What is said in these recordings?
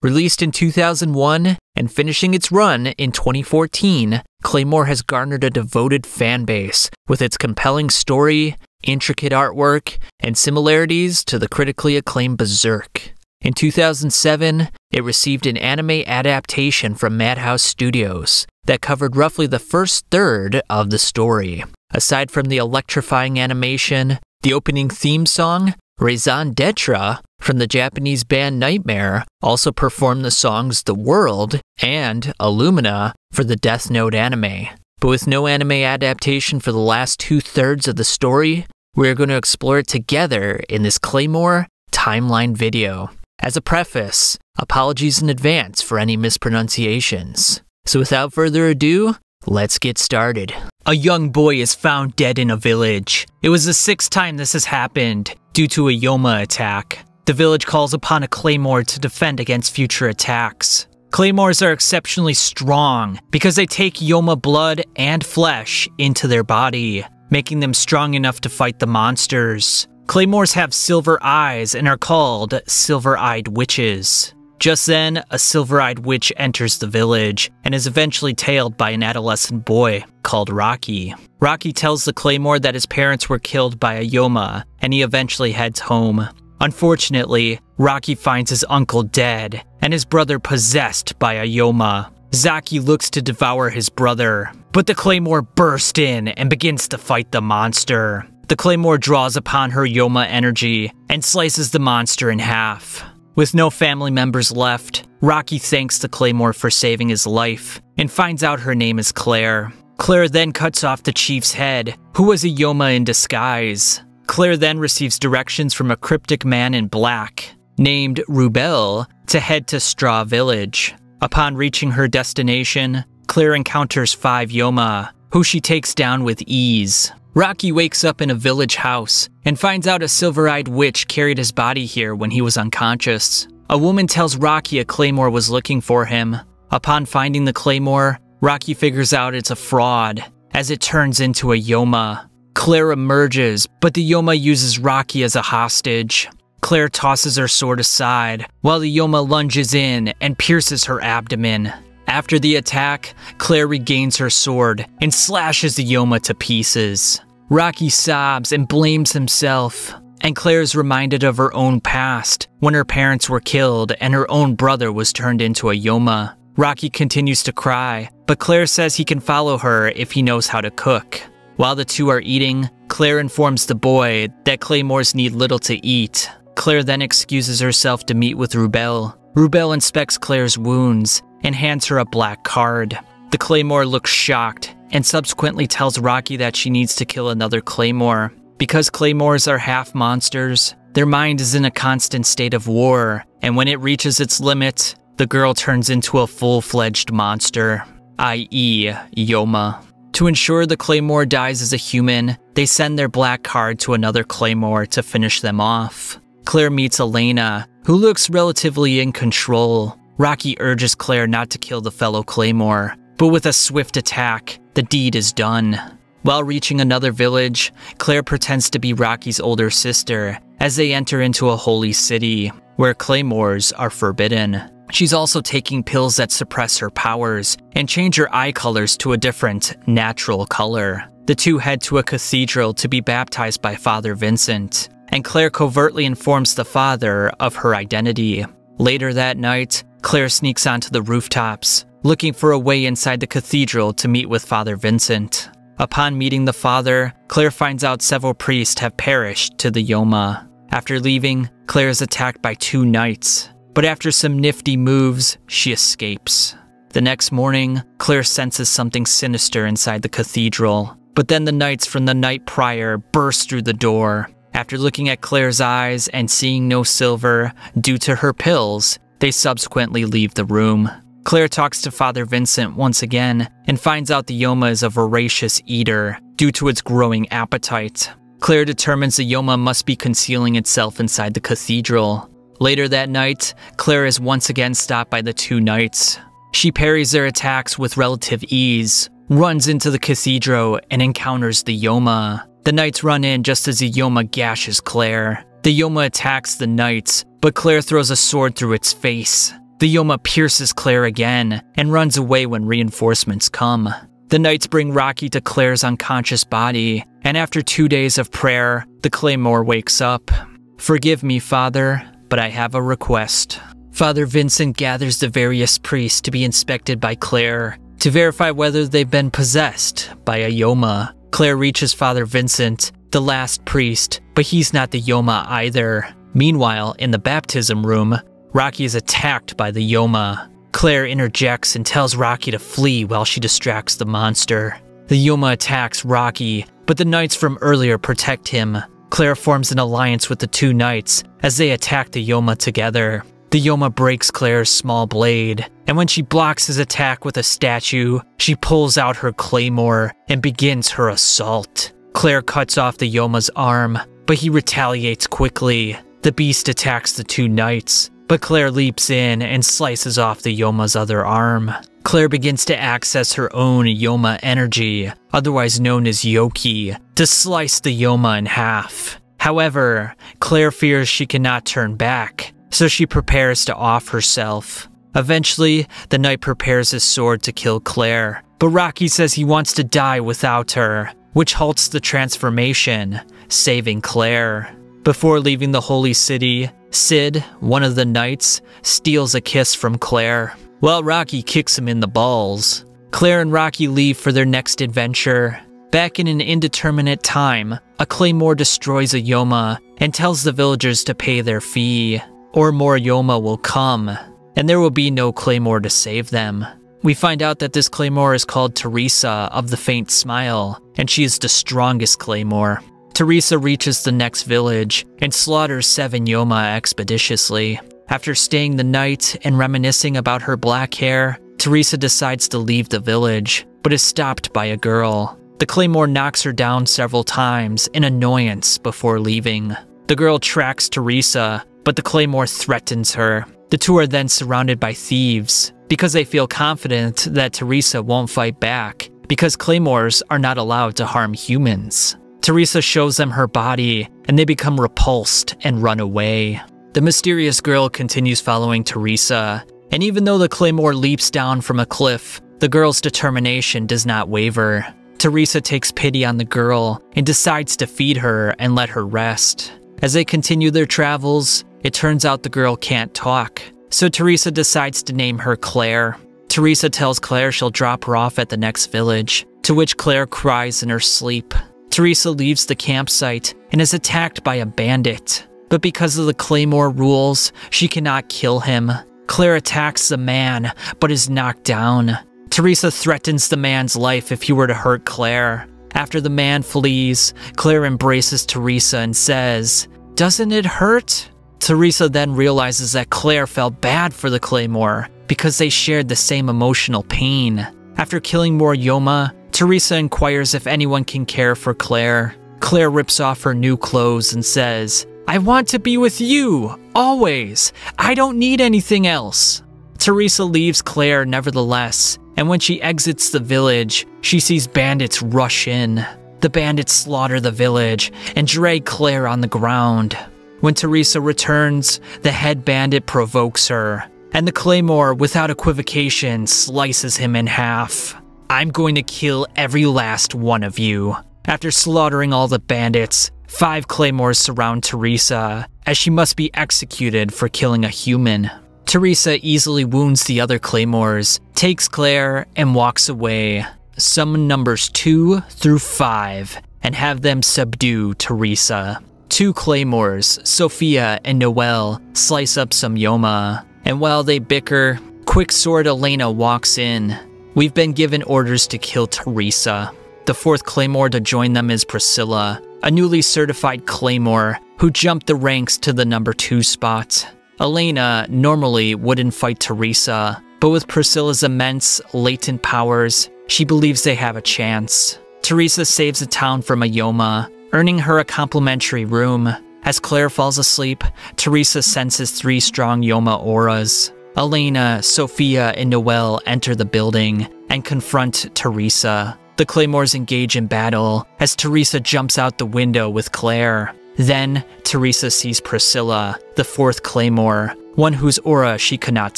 Released in 2001 and finishing its run in 2014, Claymore has garnered a devoted fan base with its compelling story, intricate artwork, and similarities to the critically acclaimed Berserk. In 2007, it received an anime adaptation from Madhouse Studios that covered roughly the first third of the story. Aside from the electrifying animation, the opening theme song, Raison d'etre, from the Japanese band Nightmare, also performed the songs The World and Illumina for the Death Note anime. But with no anime adaptation for the last 2/3 of the story, we're going to explore it together in this Claymore timeline video. As a preface, apologies in advance for any mispronunciations. So without further ado, let's get started. A young boy is found dead in a village. It was the 6th time this has happened due to a Yoma attack. The village calls upon a Claymore to defend against future attacks. Claymores are exceptionally strong because they take Yoma blood and flesh into their body, making them strong enough to fight the monsters. Claymores have silver eyes and are called silver-eyed witches. Just then, a silver-eyed witch enters the village and is eventually tailed by an adolescent boy called Rocky. Rocky tells the Claymore that his parents were killed by a Yoma, and he eventually heads home. Unfortunately, Rocky finds his uncle dead and his brother possessed by a Yoma. Zaki looks to devour his brother, but the Claymore bursts in and begins to fight the monster. The Claymore draws upon her Yoma energy and slices the monster in half. With no family members left, Rocky thanks the Claymore for saving his life and finds out her name is Claire. Claire then cuts off the chief's head, who was a Yoma in disguise. Claire then receives directions from a cryptic man in black, named Rubel, to head to Straw Village. Upon reaching her destination, Claire encounters 5 Yoma, who she takes down with ease. Rocky wakes up in a village house and finds out a silver-eyed witch carried his body here when he was unconscious. A woman tells Rocky a Claymore was looking for him. Upon finding the Claymore, Rocky figures out it's a fraud, as it turns into a Yoma. Claire emerges, but the Yoma uses Rocky as a hostage. Claire tosses her sword aside, while the Yoma lunges in and pierces her abdomen. After the attack, Claire regains her sword and slashes the Yoma to pieces. Rocky sobs and blames himself, and Claire is reminded of her own past, when her parents were killed and her own brother was turned into a Yoma. Rocky continues to cry, but Claire says he can follow her if he knows how to cook. While the two are eating, Claire informs the boy that Claymores need little to eat. Claire then excuses herself to meet with Rubel. Rubel inspects Claire's wounds and hands her a black card. The Claymore looks shocked and subsequently tells Rocky that she needs to kill another Claymore. Because Claymores are half monsters, their mind is in a constant state of war, and when it reaches its limit, the girl turns into a full-fledged monster, i.e. Yoma. To ensure the Claymore dies as a human, they send their black card to another Claymore to finish them off. Claire meets Elena, who looks relatively in control. Rocky urges Claire not to kill the fellow Claymore, but with a swift attack, the deed is done. While reaching another village, Claire pretends to be Rocky's older sister as they enter into a holy city, where Claymores are forbidden. She's also taking pills that suppress her powers and change her eye colors to a different, natural color. The two head to a cathedral to be baptized by Father Vincent, and Claire covertly informs the father of her identity. Later that night, Claire sneaks onto the rooftops, looking for a way inside the cathedral to meet with Father Vincent. Upon meeting the father, Claire finds out several priests have perished to the Yoma. After leaving, Claire is attacked by 2 knights, but after some nifty moves, she escapes. The next morning, Claire senses something sinister inside the cathedral, but then the knights from the night prior burst through the door. After looking at Claire's eyes and seeing no silver due to her pills, they subsequently leave the room. Claire talks to Father Vincent once again and finds out the Yoma is a voracious eater due to its growing appetite. Claire determines the Yoma must be concealing itself inside the cathedral. Later that night, Claire is once again stopped by the 2 knights. She parries their attacks with relative ease, runs into the cathedral, and encounters the Yoma. The knights run in just as the Yoma gashes Claire. The Yoma attacks the knights, but Claire throws a sword through its face. The Yoma pierces Claire again and runs away when reinforcements come. The Knights bring Rocky to Claire's unconscious body, and after 2 days of prayer, the Claymore wakes up. "Forgive me, Father, but I have a request." Father Vincent gathers the various priests to be inspected by Claire to verify whether they've been possessed by a Yoma. Claire reaches Father Vincent, the last priest, but he's not the Yoma either. Meanwhile, in the baptism room, Rocky is attacked by the Yoma. Claire interjects and tells Rocky to flee while she distracts the monster. The Yoma attacks Rocky, but the Knights from earlier protect him. Claire forms an alliance with the two Knights as they attack the Yoma together. The Yoma breaks Claire's small blade, and when she blocks his attack with a statue, she pulls out her Claymore and begins her assault. Claire cuts off the Yoma's arm, but he retaliates quickly. The beast attacks the two Knights, but Claire leaps in and slices off the Yoma's other arm. Claire begins to access her own Yoma energy, otherwise known as Yoki, to slice the Yoma in half. However, Claire fears she cannot turn back, so she prepares to off herself. Eventually, the Knight prepares his sword to kill Claire, but Rocky says he wants to die without her, which halts the transformation, saving Claire. Before leaving the Holy City, Sid, one of the Knights, steals a kiss from Claire, while Rocky kicks him in the balls. Claire and Rocky leave for their next adventure. Back in an indeterminate time, a Claymore destroys a Yoma and tells the villagers to pay their fee, or more Yoma will come, and there will be no Claymore to save them. We find out that this Claymore is called Teresa of the Faint Smile, and she is the strongest Claymore. Teresa reaches the next village and slaughters 7 Yoma expeditiously. After staying the night and reminiscing about her black hair, Teresa decides to leave the village, but is stopped by a girl. The Claymore knocks her down several times in annoyance before leaving. The girl tracks Teresa, but the Claymore threatens her. The two are then surrounded by thieves, because they feel confident that Teresa won't fight back, because Claymores are not allowed to harm humans. Teresa shows them her body, and they become repulsed and run away. The mysterious girl continues following Teresa, and even though the Claymore leaps down from a cliff, the girl's determination does not waver. Teresa takes pity on the girl and decides to feed her and let her rest. As they continue their travels, it turns out the girl can't talk, so Teresa decides to name her Claire. Teresa tells Claire she'll drop her off at the next village, to which Claire cries in her sleep. Teresa leaves the campsite and is attacked by a bandit, but because of the Claymore rules, she cannot kill him. Claire attacks the man, but is knocked down. Teresa threatens the man's life if he were to hurt Claire. After the man flees, Claire embraces Teresa and says, "Doesn't it hurt?" Teresa then realizes that Claire felt bad for the Claymore because they shared the same emotional pain. After killing more Yoma, Teresa inquires if anyone can care for Claire. Claire rips off her new clothes and says, "I want to be with you, always. I don't need anything else." Teresa leaves Claire nevertheless, and when she exits the village, she sees bandits rush in. The bandits slaughter the village and drag Claire on the ground. When Teresa returns, the head bandit provokes her, and the Claymore, without equivocation, slices him in half. "I'm going to kill every last one of you." After slaughtering all the bandits, 5 Claymores surround Teresa, as she must be executed for killing a human. Teresa easily wounds the other Claymores, takes Claire, and walks away. Summon numbers 2 through 5, and have them subdue Teresa. 2 Claymores, Sophia and Noelle, slice up some Yoma, and while they bicker, Quicksword Elena walks in. We've been given orders to kill Teresa. The 4th Claymore to join them is Priscilla, a newly certified Claymore who jumped the ranks to the number 2 spot. Elena normally wouldn't fight Teresa, but with Priscilla's immense, latent powers, she believes they have a chance. Teresa saves the town from a Yoma, earning her a complimentary room. As Claire falls asleep, Teresa senses 3 strong Yoma auras. Elena, Sophia, and Noelle enter the building and confront Teresa. The Claymores engage in battle as Teresa jumps out the window with Claire. Then, Teresa sees Priscilla, the 4th Claymore, one whose aura she could not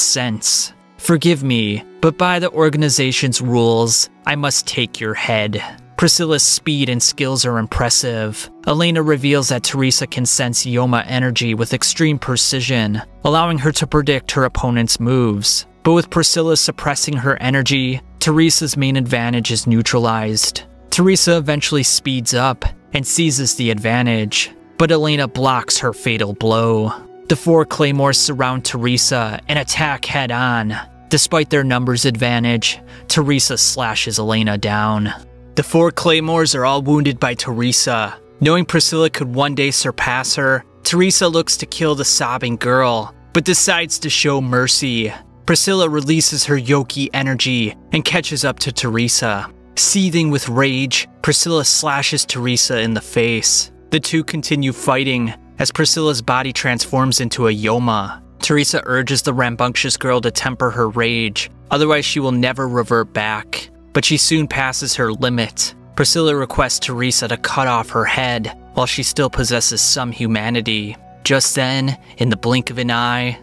sense. Forgive me, but by the organization's rules, I must take your head. Priscilla's speed and skills are impressive. Elena reveals that Teresa can sense Yoma energy with extreme precision, allowing her to predict her opponent's moves. But with Priscilla suppressing her energy, Teresa's main advantage is neutralized. Teresa eventually speeds up and seizes the advantage, but Elena blocks her fatal blow. The 4 Claymores surround Teresa and attack head-on. Despite their numbers advantage, Teresa slashes Elena down. The 4 Claymores are all wounded by Teresa. Knowing Priscilla could one day surpass her, Teresa looks to kill the sobbing girl, but decides to show mercy. Priscilla releases her Yoki energy and catches up to Teresa. Seething with rage, Priscilla slashes Teresa in the face. The two continue fighting as Priscilla's body transforms into a Yoma. Teresa urges the rambunctious girl to temper her rage, otherwise she will never revert back. But she soon passes her limit. Priscilla requests Teresa to cut off her head while she still possesses some humanity. Just then, in the blink of an eye,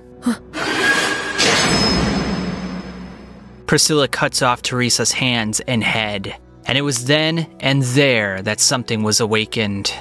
Priscilla cuts off Teresa's hands and head. And it was then and there that something was awakened.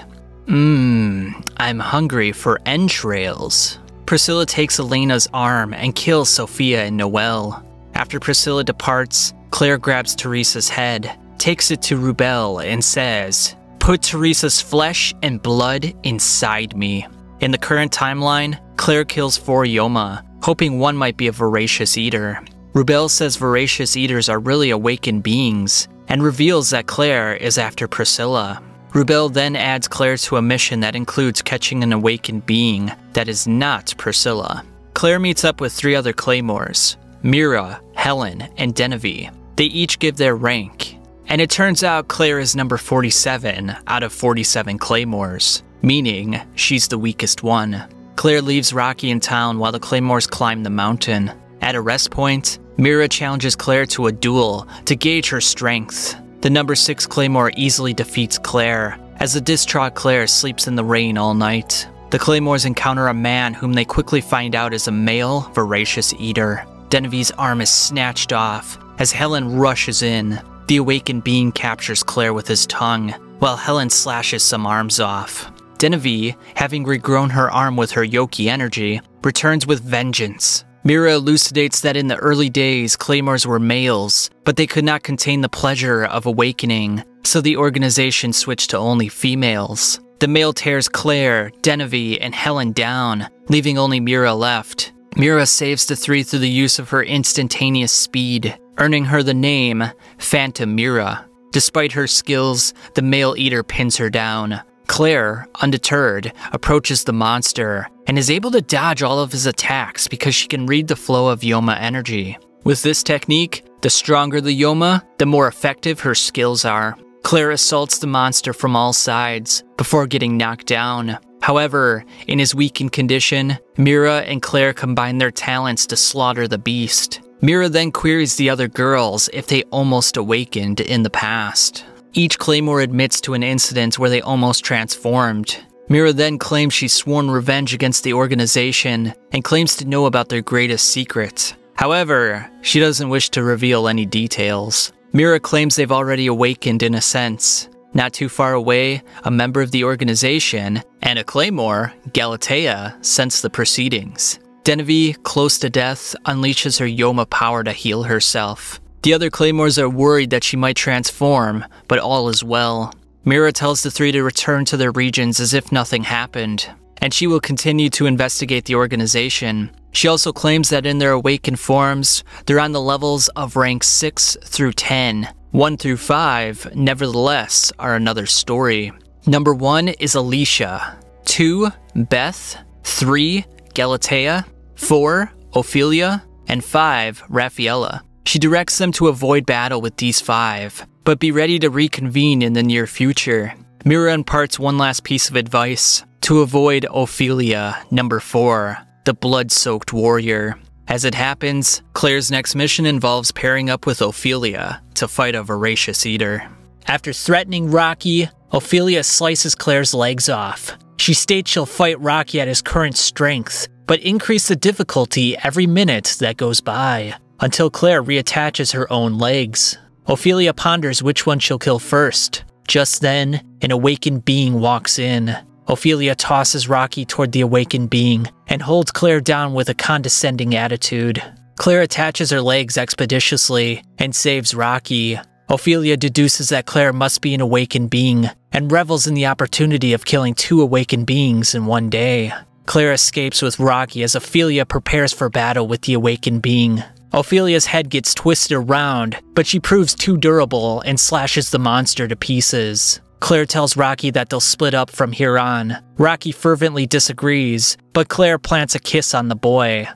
I'm hungry for entrails. Priscilla takes Elena's arm and kills Sophia and Noelle. After Priscilla departs, Claire grabs Teresa's head, takes it to Rubel, and says, "Put Teresa's flesh and blood inside me." In the current timeline, Claire kills 4 Yoma, hoping one might be a voracious eater. Rubel says voracious eaters are really awakened beings, and reveals that Claire is after Priscilla. Rubel then adds Claire to a mission that includes catching an awakened being that is not Priscilla. Claire meets up with 3 other Claymores, Mira, Helen, and Denevy. They each give their rank, and it turns out Claire is number 47 out of 47 Claymores, meaning she's the weakest one. Claire leaves Rocky in town while the Claymores climb the mountain. At a rest point, Mira challenges Claire to a duel to gauge her strength. The number 6 Claymore easily defeats Claire, as the distraught Claire sleeps in the rain all night. The Claymores encounter a man whom they quickly find out is a male, voracious eater. Denevy's arm is snatched off as Helen rushes in. The awakened being captures Claire with his tongue, while Helen slashes some arms off. Denevy, having regrown her arm with her Yoki energy, returns with vengeance. Mira elucidates that in the early days, Claymores were males, but they could not contain the pleasure of awakening, so the organization switched to only females. The male tears Claire, Denevy, and Helen down, leaving only Mira left. Mira saves the 3 through the use of her instantaneous speed, earning her the name Phantom Mira. Despite her skills, the male eater pins her down. Claire, undeterred, approaches the monster and is able to dodge all of his attacks because she can read the flow of Yoma energy. With this technique, the stronger the Yoma, the more effective her skills are. Claire assaults the monster from all sides before getting knocked down. However, in his weakened condition, Mira and Claire combine their talents to slaughter the beast. Mira then queries the other girls if they almost awakened in the past. Each Claymore admits to an incident where they almost transformed. Mira then claims she's sworn revenge against the organization and claims to know about their greatest secret. However, she doesn't wish to reveal any details. Mira claims they've already awakened in a sense. Not too far away, a member of the organization and a Claymore, Galatea, sense the proceedings. Denevy, close to death, unleashes her Yoma power to heal herself. The other Claymores are worried that she might transform, but all is well. Mira tells the 3 to return to their regions as if nothing happened, and she will continue to investigate the organization. She also claims that in their awakened forms, they're on the levels of rank 6 through 10. 1 through 5, nevertheless, are another story. Number 1 is Alicia, 2, Beth, 3, Galatea, 4, Ophelia, and 5, Raffaella. She directs them to avoid battle with these 5, but be ready to reconvene in the near future. Mira imparts one last piece of advice: to avoid Ophelia, number 4, the blood-soaked warrior. As it happens, Claire's next mission involves pairing up with Ophelia to fight a voracious eater. After threatening Rocky, Ophelia slices Claire's legs off. She states she'll fight Rocky at his current strength, but increase the difficulty every minute that goes by, until Claire reattaches her own legs. Ophelia ponders which one she'll kill first. Just then, an awakened being walks in. Ophelia tosses Rocky toward the awakened being and holds Claire down with a condescending attitude. Claire attaches her legs expeditiously and saves Rocky. Ophelia deduces that Claire must be an awakened being and revels in the opportunity of killing 2 awakened beings in one day. Claire escapes with Rocky as Ophelia prepares for battle with the awakened being. Ophelia's head gets twisted around, but she proves too durable and slashes the monster to pieces. Claire tells Rocky that they'll split up from here on. Rocky fervently disagrees, but Claire plants a kiss on the boy.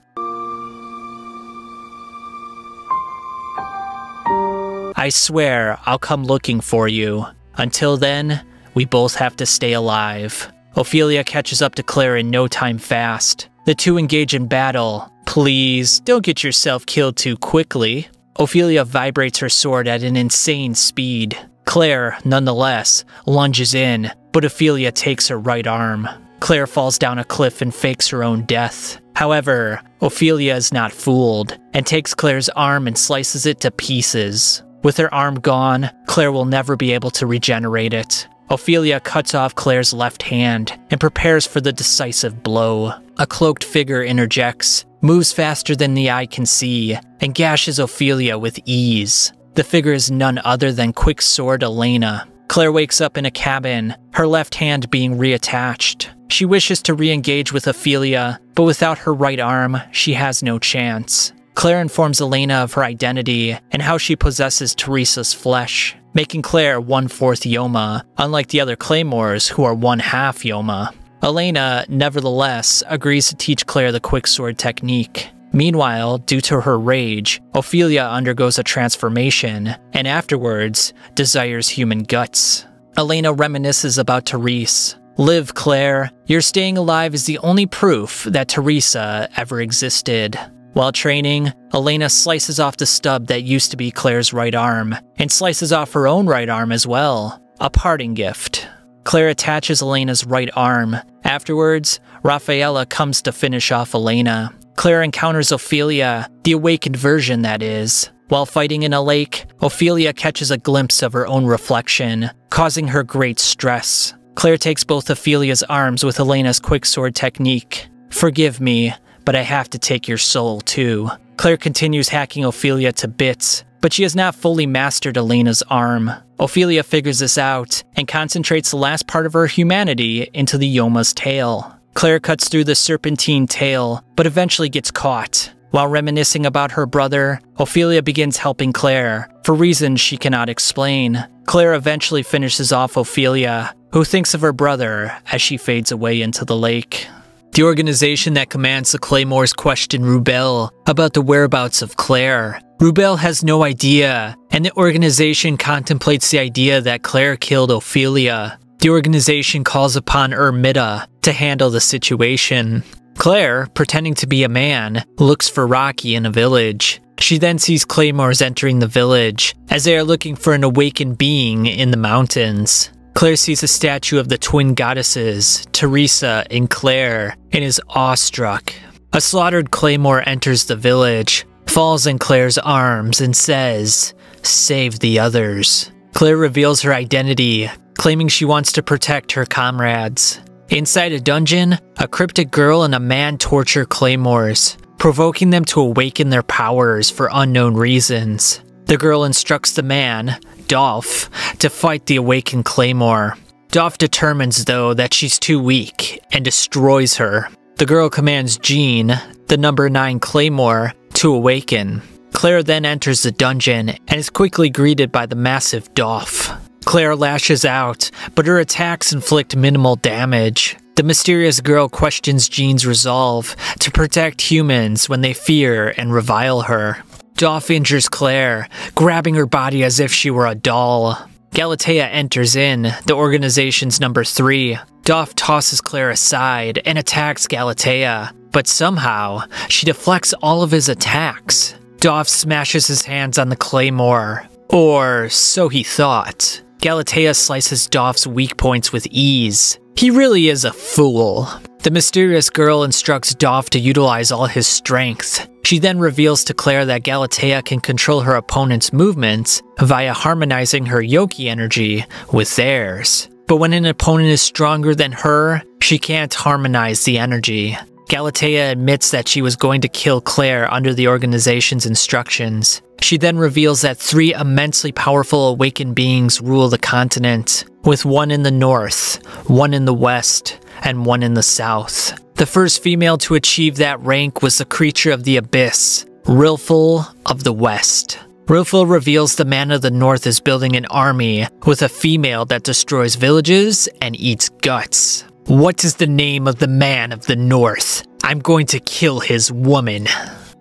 I swear I'll come looking for you. Until then, we both have to stay alive. Ophelia catches up to Claire in no time fast. The two engage in battle. Please, don't get yourself killed too quickly. Ophelia vibrates her sword at an insane speed. Claire, nonetheless, lunges in, but Ophelia takes her right arm. Claire falls down a cliff and fakes her own death. However, Ophelia is not fooled, and takes Claire's arm and slices it to pieces. With her arm gone, Claire will never be able to regenerate it. Ophelia cuts off Claire's left hand and prepares for the decisive blow. A cloaked figure interjects, moves faster than the eye can see, and gashes Ophelia with ease. The figure is none other than Quick-Sword Elena. Claire wakes up in a cabin, her left hand being reattached. She wishes to re-engage with Ophelia, but without her right arm, she has no chance. Claire informs Elena of her identity and how she possesses Teresa's flesh, making Claire 1/4 Yoma, unlike the other Claymores who are 1/2 Yoma. Elena, nevertheless, agrees to teach Claire the quicksword technique. Meanwhile, due to her rage, Ophelia undergoes a transformation, and afterwards, desires human guts. Elena reminisces about Teresa. Live, Claire. Your staying alive is the only proof that Teresa ever existed. While training, Elena slices off the stub that used to be Claire's right arm, and slices off her own right arm as well. A parting gift. Claire attaches Elena's right arm. Afterwards, Rafaela comes to finish off Elena. Claire encounters Ophelia, the awakened version that is. While fighting in a lake, Ophelia catches a glimpse of her own reflection, causing her great stress. Claire takes both Ophelia's arms with Elena's quicksword technique. Forgive me, but I have to take your soul too. Claire continues hacking Ophelia to bits, but she has not fully mastered Elena's arm. Ophelia figures this out and concentrates the last part of her humanity into the Yoma's tail. Claire cuts through the serpentine tail, but eventually gets caught. While reminiscing about her brother, Ophelia begins helping Claire, for reasons she cannot explain. Claire eventually finishes off Ophelia, who thinks of her brother as she fades away into the lake. The organization that commands the Claymores question Rubel about the whereabouts of Claire. Rubel has no idea, and the organization contemplates the idea that Claire killed Ophelia. The organization calls upon Ermita to handle the situation. Claire, pretending to be a man, looks for Rocky in a village. She then sees Claymores entering the village, as they are looking for an awakened being in the mountains. Claire sees a statue of the twin goddesses, Teresa and Claire, and is awestruck. A slaughtered Claymore enters the village, falls in Claire's arms, and says, "Save the others." Claire reveals her identity, claiming she wants to protect her comrades. Inside a dungeon, a cryptic girl and a man torture Claymores, provoking them to awaken their powers for unknown reasons. The girl instructs the man, Dolph, to fight the awakened Claymore. Dolph determines, though, that she's too weak and destroys her. The girl commands Jean, the number 9 Claymore, to awaken. Claire then enters the dungeon and is quickly greeted by the massive Dolph. Claire lashes out, but her attacks inflict minimal damage. The mysterious girl questions Jean's resolve to protect humans when they fear and revile her. Dolph injures Claire, grabbing her body as if she were a doll. Galatea enters in, the organization's number 3. Dolph tosses Claire aside and attacks Galatea, but somehow, she deflects all of his attacks. Dolph smashes his hands on the Claymore, or so he thought. Galatea slices Dolph's weak points with ease. He really is a fool. The mysterious girl instructs Dolph to utilize all his strength. She then reveals to Claire that Galatea can control her opponent's movements via harmonizing her Yoki energy with theirs. But when an opponent is stronger than her, she can't harmonize the energy. Galatea admits that she was going to kill Claire under the organization's instructions. She then reveals that 3 immensely powerful awakened beings rule the continent, with one in the north, one in the west, and one in the south. The first female to achieve that rank was the creature of the abyss, Rilfil of the West. Rilfil reveals the man of the north is building an army with a female that destroys villages and eats guts. What is the name of the man of the north? I'm going to kill his woman.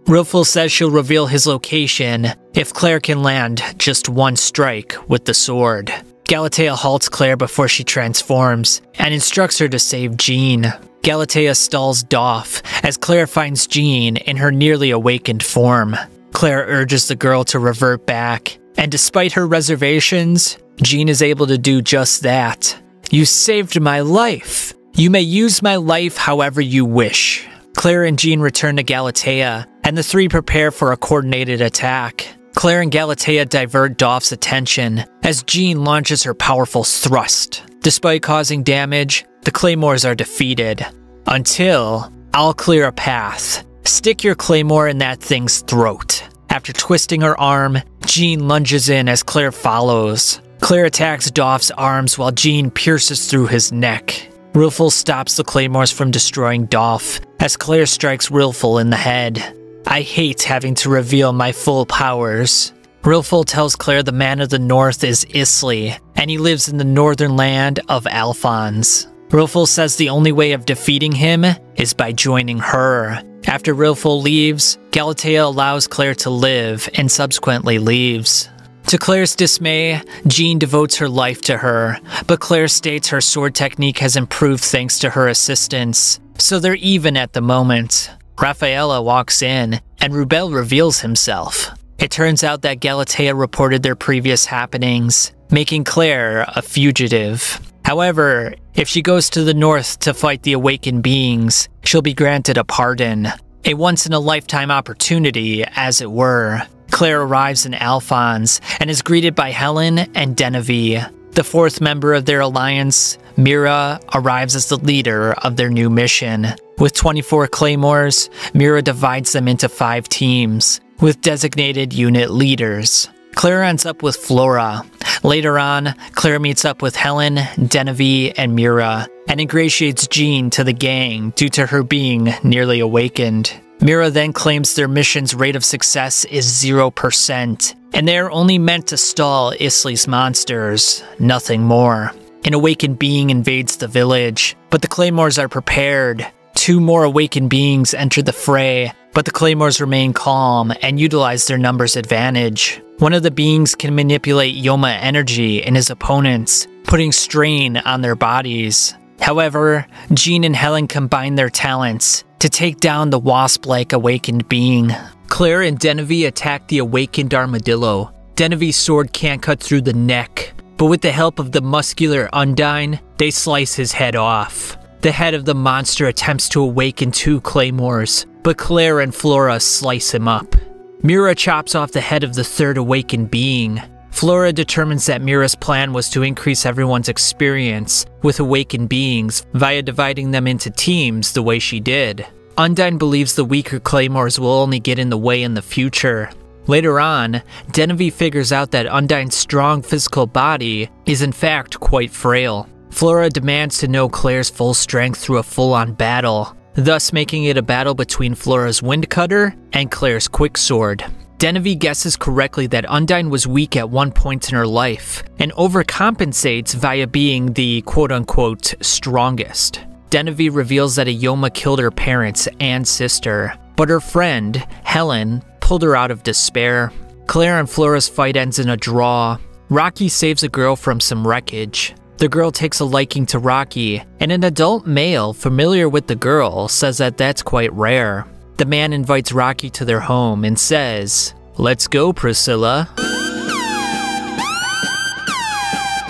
Rilfil says she'll reveal his location if Claire can land just one strike with the sword. Galatea halts Claire before she transforms and instructs her to save Jean. Galatea stalls Dolph as Claire finds Jean in her nearly awakened form. Claire urges the girl to revert back, and despite her reservations, Jean is able to do just that. You saved my life. You may use my life however you wish. Claire and Jean return to Galatea, and the 3 prepare for a coordinated attack. Claire and Galatea divert Dolph's attention as Jean launches her powerful thrust. Despite causing damage, the Claymores are defeated. Until, I'll clear a path. Stick your Claymore in that thing's throat. After twisting her arm, Jean lunges in as Claire follows. Claire attacks Dolph's arms while Jean pierces through his neck. Rilfil stops the Claymores from destroying Dolph as Claire strikes Rilfil in the head. I hate having to reveal my full powers. Rilfil tells Claire the man of the north is Isley, and he lives in the northern land of Alphonse. Rilfil says the only way of defeating him is by joining her. After Rilfil leaves, Galatea allows Claire to live and subsequently leaves. To Claire's dismay, Jean devotes her life to her, but Claire states her sword technique has improved thanks to her assistance, so they're even at the moment. Rafaela walks in, and Rubel reveals himself. It turns out that Galatea reported their previous happenings, making Claire a fugitive. However, if she goes to the north to fight the awakened beings, she'll be granted a pardon. A once-in-a-lifetime opportunity, as it were. Claire arrives in Alphonse and is greeted by Helen and Denevie. The 4th member of their alliance, Mira, arrives as the leader of their new mission. With 24 Claymores, Mira divides them into 5 teams, with designated unit leaders. Claire ends up with Flora. Later on, Claire meets up with Helen, Denevie, and Mira, and ingratiates Jean to the gang due to her being nearly awakened. Mira then claims their mission's rate of success is 0%, and they are only meant to stall Isley's monsters, nothing more. An awakened being invades the village, but the Claymores are prepared. 2 more awakened beings enter the fray, but the Claymores remain calm and utilize their numbers advantage. One of the beings can manipulate Yoma energy in his opponents, putting strain on their bodies. However, Jean and Helen combine their talents to take down the wasp-like awakened being. Claire and Denevie attack the awakened armadillo. Denevie's sword can't cut through the neck, but with the help of the muscular Undine, they slice his head off. The head of the monster attempts to awaken 2 Claymores, but Claire and Flora slice him up. Mira chops off the head of the 3rd awakened being. Flora determines that Mira's plan was to increase everyone's experience with awakened beings via dividing them into teams the way she did. Undine believes the weaker Claymores will only get in the way in the future. Later on, Denevie figures out that Undine's strong physical body is in fact quite frail. Flora demands to know Claire's full strength through a full-on battle, thus making it a battle between Flora's Windcutter and Claire's Quicksword. Denevie guesses correctly that Undine was weak at one point in her life, and overcompensates via being the quote-unquote strongest. Denevie reveals that a Yoma killed her parents and sister, but her friend, Helen, pulled her out of despair. Claire and Flora's fight ends in a draw. Rocky saves a girl from some wreckage. The girl takes a liking to Rocky, and an adult male familiar with the girl says that that's quite rare. The man invites Rocky to their home and says, "Let's go, Priscilla."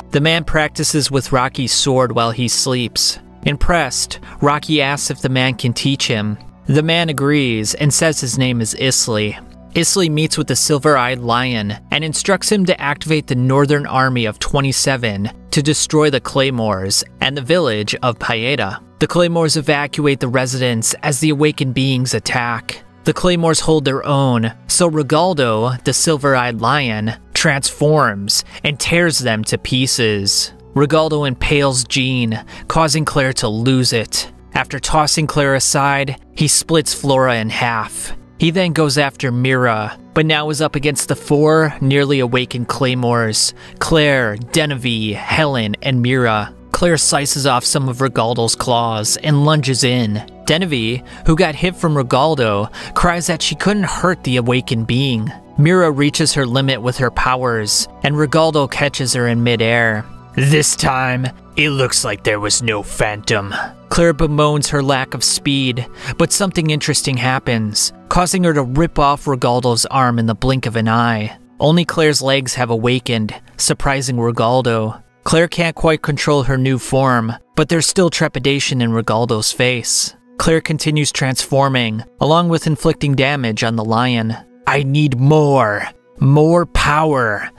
The man practices with Rocky's sword while he sleeps. Impressed, Rocky asks if the man can teach him. The man agrees and says his name is Isley. Isley meets with the Silver-Eyed Lion and instructs him to activate the Northern Army of 27 to destroy the Claymores and the village of Paeta. The Claymores evacuate the residents as the awakened beings attack. The Claymores hold their own, so Rigaldo, the Silver-Eyed Lion, transforms and tears them to pieces. Rigaldo impales Jean, causing Claire to lose it. After tossing Claire aside, he splits Flora in half. He then goes after Mira, but now is up against the 4 nearly awakened Claymores: Claire, Denevie, Helen, and Mira. Claire slices off some of Rigaldo's claws and lunges in. Denevie, who got hit from Rigaldo, cries that she couldn't hurt the awakened being. Mira reaches her limit with her powers, and Rigaldo catches her in midair. This time, it looks like there was no phantom. Claire bemoans her lack of speed, but something interesting happens, causing her to rip off Rigaldo's arm in the blink of an eye. Only Claire's legs have awakened, surprising Rigaldo. Claire can't quite control her new form, but there's still trepidation in Rigaldo's face. Claire continues transforming, along with inflicting damage on the lion. I need more power.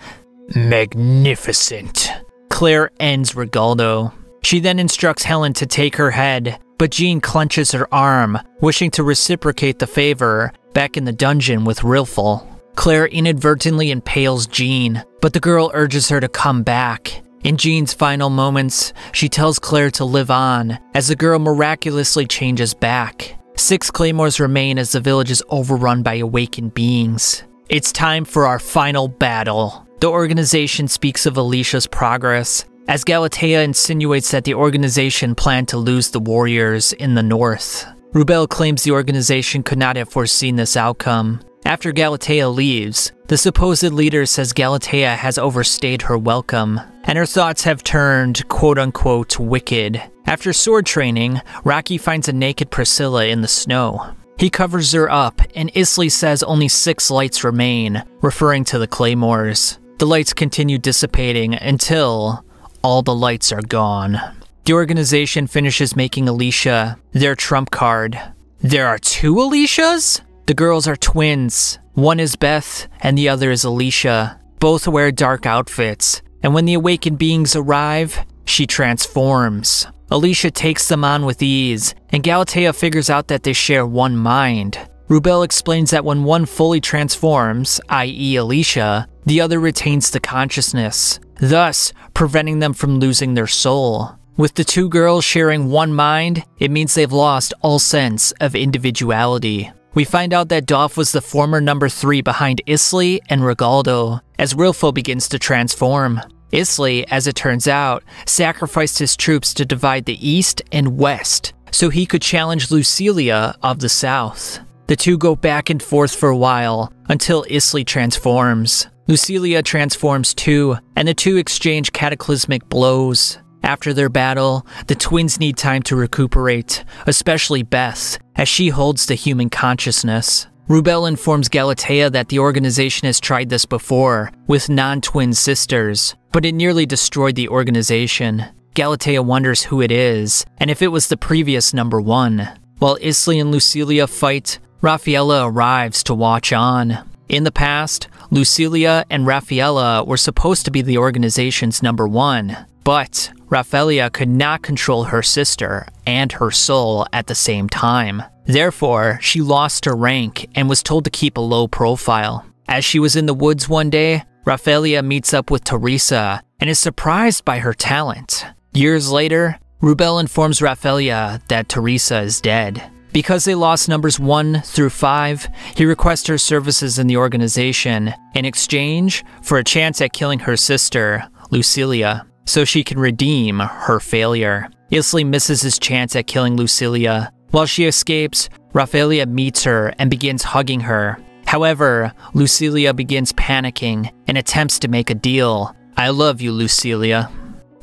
Magnificent. Claire ends Rigaldo. She then instructs Helen to take her head, but Jean clenches her arm, wishing to reciprocate the favor back in the dungeon with Rilful. Claire inadvertently impales Jean, but the girl urges her to come back. In Jean's final moments, she tells Claire to live on, as the girl miraculously changes back. 6 Claymores remain as the village is overrun by awakened beings. It's time for our final battle. The organization speaks of Alicia's progress, as Galatea insinuates that the organization planned to lose the warriors in the north. Rubel claims the organization could not have foreseen this outcome. After Galatea leaves, the supposed leader says Galatea has overstayed her welcome, and her thoughts have turned quote-unquote wicked. After sword training, Rocky finds a naked Priscilla in the snow. He covers her up, and Isley says only 6 lights remain, referring to the Claymores. The lights continue dissipating until all the lights are gone. The organization finishes making Alicia their trump card. There are 2 Alicias? The girls are twins. One is Beth, and the other is Alicia. Both wear dark outfits, and when the awakened beings arrive, she transforms. Alicia takes them on with ease, and Galatea figures out that they share one mind. Rubel explains that when one fully transforms, i.e. Alicia, the other retains the consciousness, thus preventing them from losing their soul. With the 2 girls sharing one mind, it means they've lost all sense of individuality. We find out that Dolph was the former number 3 behind Isley and Rigaldo, as Rilfo begins to transform. Isley, as it turns out, sacrificed his troops to divide the east and west, so he could challenge Lucilia of the south. The 2 go back and forth for a while, until Isley transforms. Lucilia transforms too, and the 2 exchange cataclysmic blows. After their battle, the twins need time to recuperate, especially Beth, as she holds the human consciousness. Rubel informs Galatea that the organization has tried this before, with non-twin sisters, but it nearly destroyed the organization. Galatea wonders who it is, and if it was the previous number 1. While Isley and Lucilia fight, Raffaella arrives to watch on. In the past, Lucilia and Raffaella were supposed to be the organization's number 1, but Raffaella could not control her sister and her soul at the same time. Therefore, she lost her rank and was told to keep a low profile. As she was in the woods one day, Raffaella meets up with Teresa and is surprised by her talent. Years later, Rubel informs Raffaella that Teresa is dead. Because they lost numbers 1 through 5, he requests her services in the organization in exchange for a chance at killing her sister, Lucilia, so she can redeem her failure. Isley misses his chance at killing Lucilia. While she escapes, Raffaella meets her and begins hugging her. However, Lucilia begins panicking and attempts to make a deal. I love you, Lucilia.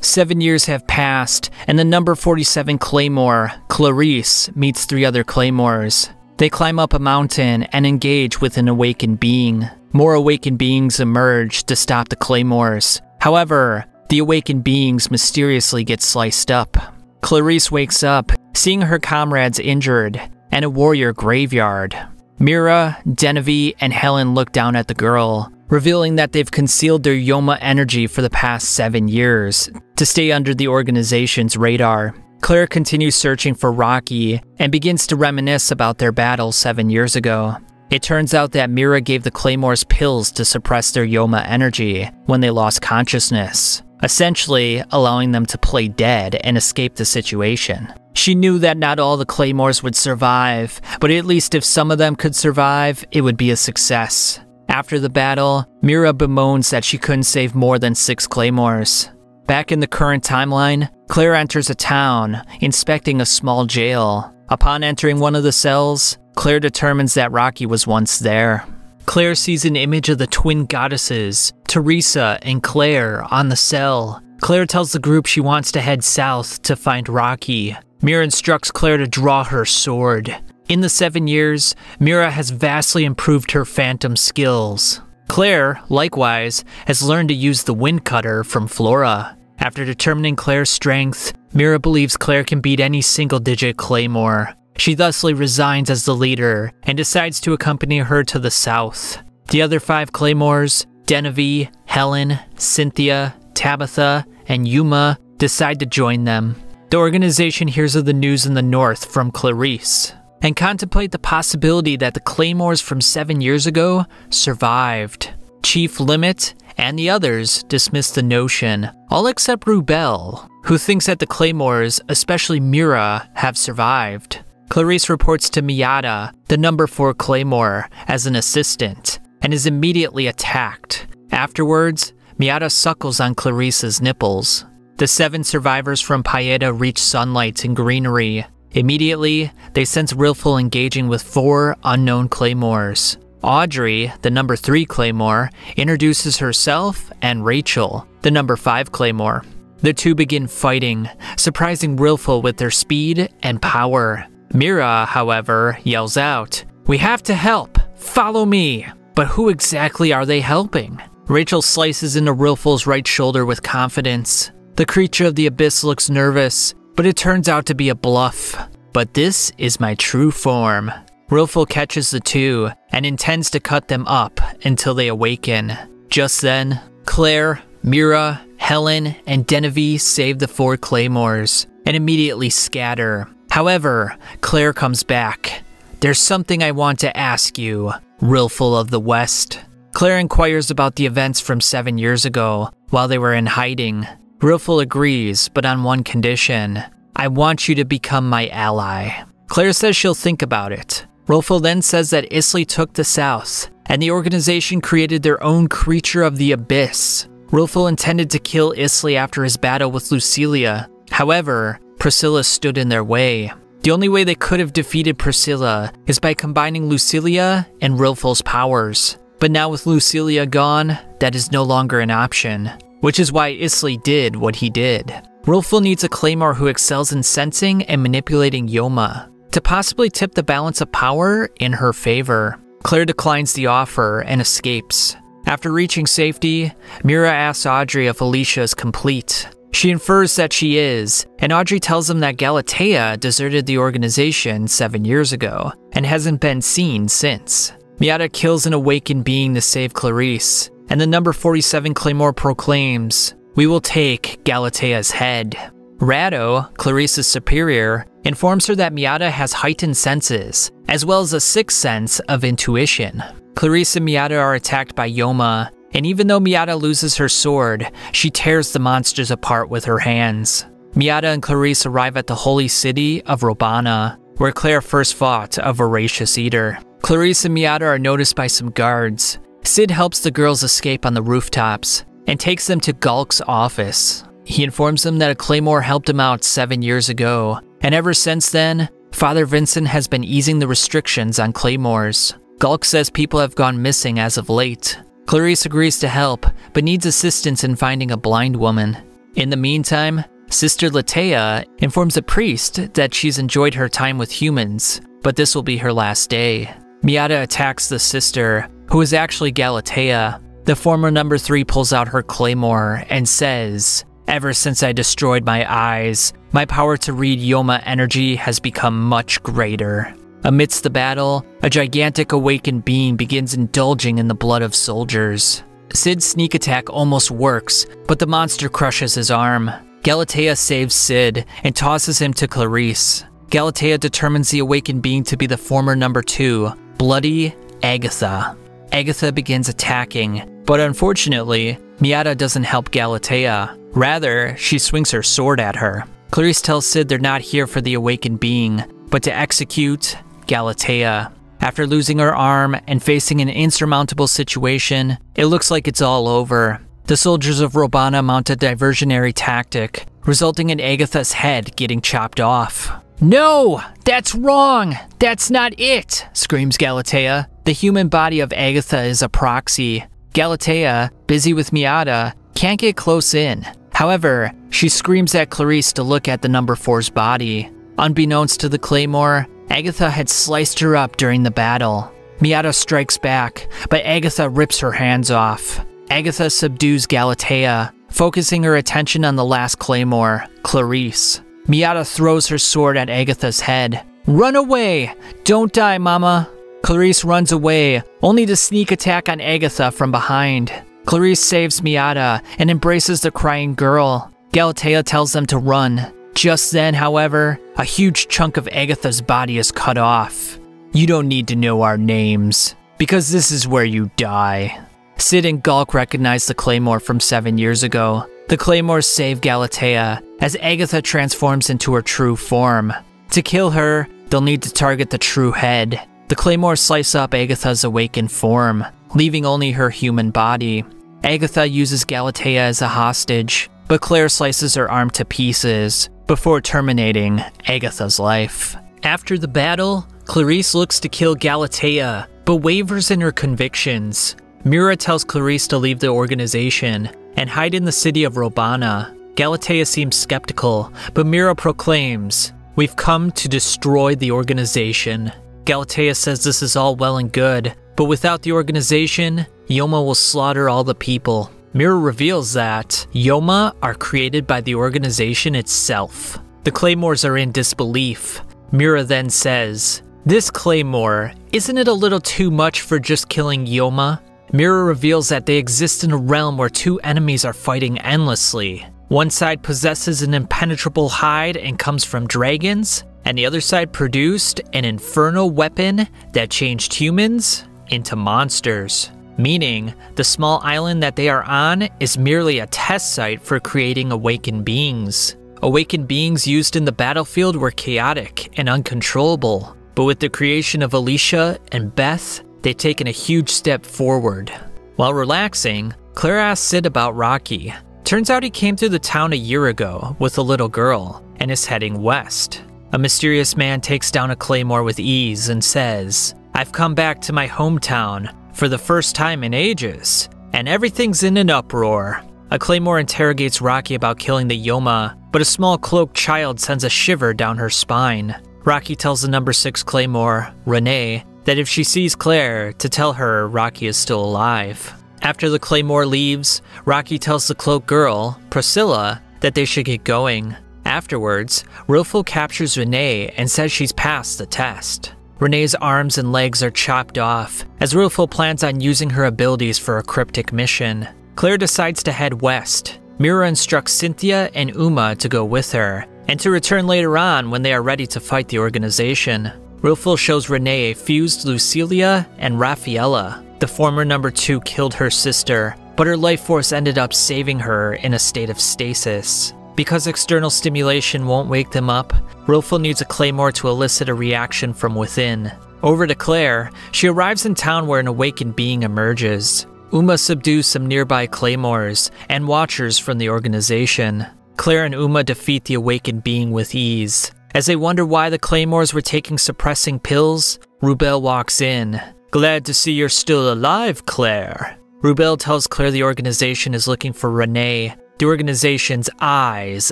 7 years have passed, and the number 47 Claymore, Clarice, meets 3 other Claymores. They climb up a mountain and engage with an awakened being. More awakened beings emerge to stop the Claymores. However, the awakened beings mysteriously get sliced up. Clarice wakes up seeing her comrades injured and a warrior graveyard. Mira, Genevieve, and Helen look down at the girl, revealing that they've concealed their Yoma energy for the past 7 years to stay under the organization's radar. Claire continues searching for Rocky and begins to reminisce about their battle 7 years ago. It turns out that Mira gave the Claymores pills to suppress their Yoma energy when they lost consciousness, essentially allowing them to play dead and escape the situation. She knew that not all the Claymores would survive, but at least if some of them could survive, it would be a success. After the battle, Mira bemoans that she couldn't save more than 6 Claymores. Back in the current timeline, Claire enters a town, inspecting a small jail. Upon entering one of the cells, Claire determines that Rocky was once there. Claire sees an image of the twin goddesses, Teresa and Claire, on the cell. Claire tells the group she wants to head south to find Rocky. Mira instructs Claire to draw her sword. In the 7 years, Mira has vastly improved her phantom skills. Claire, likewise, has learned to use the wind cutter from Flora. After determining Claire's strength, Mira believes Claire can beat any single-digit Claymore. She thusly resigns as the leader and decides to accompany her to the south. The other 5 Claymores, Genevieve, Helen, Cynthia, Tabitha, and Yuma, decide to join them. The organization hears of the news in the north from Clarice and contemplate the possibility that the Claymores from 7 years ago survived. Chief Limit and the others dismiss the notion, all except Rubel, who thinks that the Claymores, especially Mira, have survived. Clarice reports to Miata, the number 4 Claymore, as an assistant, and is immediately attacked. Afterwards, Miata suckles on Clarice's nipples. The 7 survivors from Paeta reach sunlight and greenery. Immediately, they sense Rilful engaging with 4 unknown Claymores. Audrey, the number 3 Claymore, introduces herself and Rachel, the number 5 Claymore. The two begin fighting, surprising Rilful with their speed and power. Mira, however, yells out, "We have to help! Follow me!" But who exactly are they helping? Rachel slices into Rilful's right shoulder with confidence. The creature of the abyss looks nervous, but it turns out to be a bluff. "But this is my true form." Rilful catches the two and intends to cut them up until they awaken. Just then, Claire, Mira, Helen, and Genevieve save the 4 Claymores and immediately scatter. However, Claire comes back. "There's something I want to ask you, Rilful of the West." Claire inquires about the events from 7 years ago while they were in hiding. Rilful agrees, but on one condition. "I want you to become my ally." Claire says she'll think about it. Rilful then says that Isley took the South, and the organization created their own creature of the abyss. Rilful intended to kill Isley after his battle with Lucilia. However, Priscilla stood in their way. The only way they could have defeated Priscilla is by combining Lucilia and Rilful's powers. But now with Lucilia gone, that is no longer an option, which is why Isley did what he did. Rilful needs a Claymore who excels in sensing and manipulating Yoma to possibly tip the balance of power in her favor. Claire declines the offer and escapes. After reaching safety, Mira asks Audrey if Alicia is complete. She infers that she is, and Audrey tells them that Galatea deserted the organization 7 years ago and hasn't been seen since. Miata kills an awakened being to save Clarice, and the number 47 Claymore proclaims, "We will take Galatea's head." Rado, Clarice's superior, informs her that Miata has heightened senses, as well as a sixth sense of intuition. Clarice and Miata are attacked by Yoma, and even though Miata loses her sword, she tears the monsters apart with her hands. Miata and Clarice arrive at the holy city of Robana, where Claire first fought a voracious eater. Clarice and Miata are noticed by some guards. Sid helps the girls escape on the rooftops and takes them to Gulk's office. He informs them that a Claymore helped him out 7 years ago, and ever since then, Father Vincent has been easing the restrictions on Claymores. Gulk says people have gone missing as of late. Clarice agrees to help, but needs assistance in finding a blind woman. In the meantime, Sister Latea informs a priest that she's enjoyed her time with humans, but this will be her last day. Miata attacks the sister, who is actually Galatea. The former number 3 pulls out her Claymore and says, Ever since I destroyed my eyes, my power to read Yoma energy has become much greater. Amidst the battle, a gigantic awakened being begins indulging in the blood of soldiers. Cid's sneak attack almost works, but the monster crushes his arm. Galatea saves Cid and tosses him to Clarice. Galatea determines the awakened being to be the former number 2, Bloody Agatha. Agatha begins attacking, but unfortunately, Miata doesn't help Galatea. Rather, she swings her sword at her. Clarice tells Cid they're not here for the awakened being, but to execute Galatea. After losing her arm and facing an insurmountable situation, it looks like it's all over. The soldiers of Robana mount a diversionary tactic, resulting in Agatha's head getting chopped off. "No! That's wrong! That's not it!" screams Galatea. The human body of Agatha is a proxy. Galatea, busy with Miata, can't get close in. However, she screams at Clarice to look at the number 4's body. Unbeknownst to the Claymore, Agatha had sliced her up during the battle. Miata strikes back, but Agatha rips her hands off. Agatha subdues Galatea, focusing her attention on the last Claymore, Clarice. Miata throws her sword at Agatha's head. "Run away! Don't die, Mama!" Clarice runs away, only to sneak attack on Agatha from behind. Clarice saves Miata and embraces the crying girl. Galatea tells them to run. Just then, however, a huge chunk of Agatha's body is cut off. "You don't need to know our names, because this is where you die." Cid and Gulk recognize the Claymore from 7 years ago. The Claymores save Galatea as Agatha transforms into her true form. To kill her, they'll need to target the true head. The Claymores slice up Agatha's awakened form, leaving only her human body. Agatha uses Galatea as a hostage, but Claire slices her arm to pieces before terminating Agatha's life. After the battle, Clarice looks to kill Galatea, but wavers in her convictions. Mira tells Clarice to leave the organization and hide in the city of Robana. Galatea seems skeptical, but Mira proclaims, "We've come to destroy the organization." Galatea says this is all well and good, but without the organization, Yoma will slaughter all the people. Mira reveals that Yoma are created by the organization itself. The Claymores are in disbelief. Mira then says, "This Claymore, isn't it a little too much for just killing Yoma?" Mira reveals that they exist in a realm where 2 enemies are fighting endlessly. One side possesses an impenetrable hide and comes from dragons, and the other side produced an infernal weapon that changed humans into monsters. Meaning, the small island that they are on is merely a test site for creating awakened beings. Awakened beings used in the battlefield were chaotic and uncontrollable, but with the creation of Alicia and Beth, they've taken a huge step forward. While relaxing, Claire asks Cid about Rocky. Turns out he came through the town a year ago with a little girl and is heading west. A mysterious man takes down a Claymore with ease and says, "I've come back to my hometown for the first time in ages, and everything's in an uproar." A Claymore interrogates Rocky about killing the Yoma, but a small cloaked child sends a shiver down her spine. Rocky tells the number 6 Claymore, Renee, that if she sees Claire, to tell her Rocky is still alive. After the Claymore leaves, Rocky tells the cloaked girl, Priscilla, that they should get going. Afterwards, Rilfo captures Renee and says she's passed the test. Renee's arms and legs are chopped off, as Rilfo plans on using her abilities for a cryptic mission. Claire decides to head west. Mira instructs Cynthia and Uma to go with her, and to return later on when they are ready to fight the organization. Rilfo shows Renee fused Lucilia and Raffaella. The former number 2 killed her sister, but her life force ended up saving her in a state of stasis. Because external stimulation won't wake them up, Rilfo needs a Claymore to elicit a reaction from within. Over to Claire, she arrives in town where an awakened being emerges. Uma subdues some nearby Claymores and Watchers from the organization. Claire and Uma defeat the awakened being with ease. As they wonder why the Claymores were taking suppressing pills, Rubel walks in. "Glad to see you're still alive, Claire." Rubel tells Claire the organization is looking for Renee, the organization's eyes,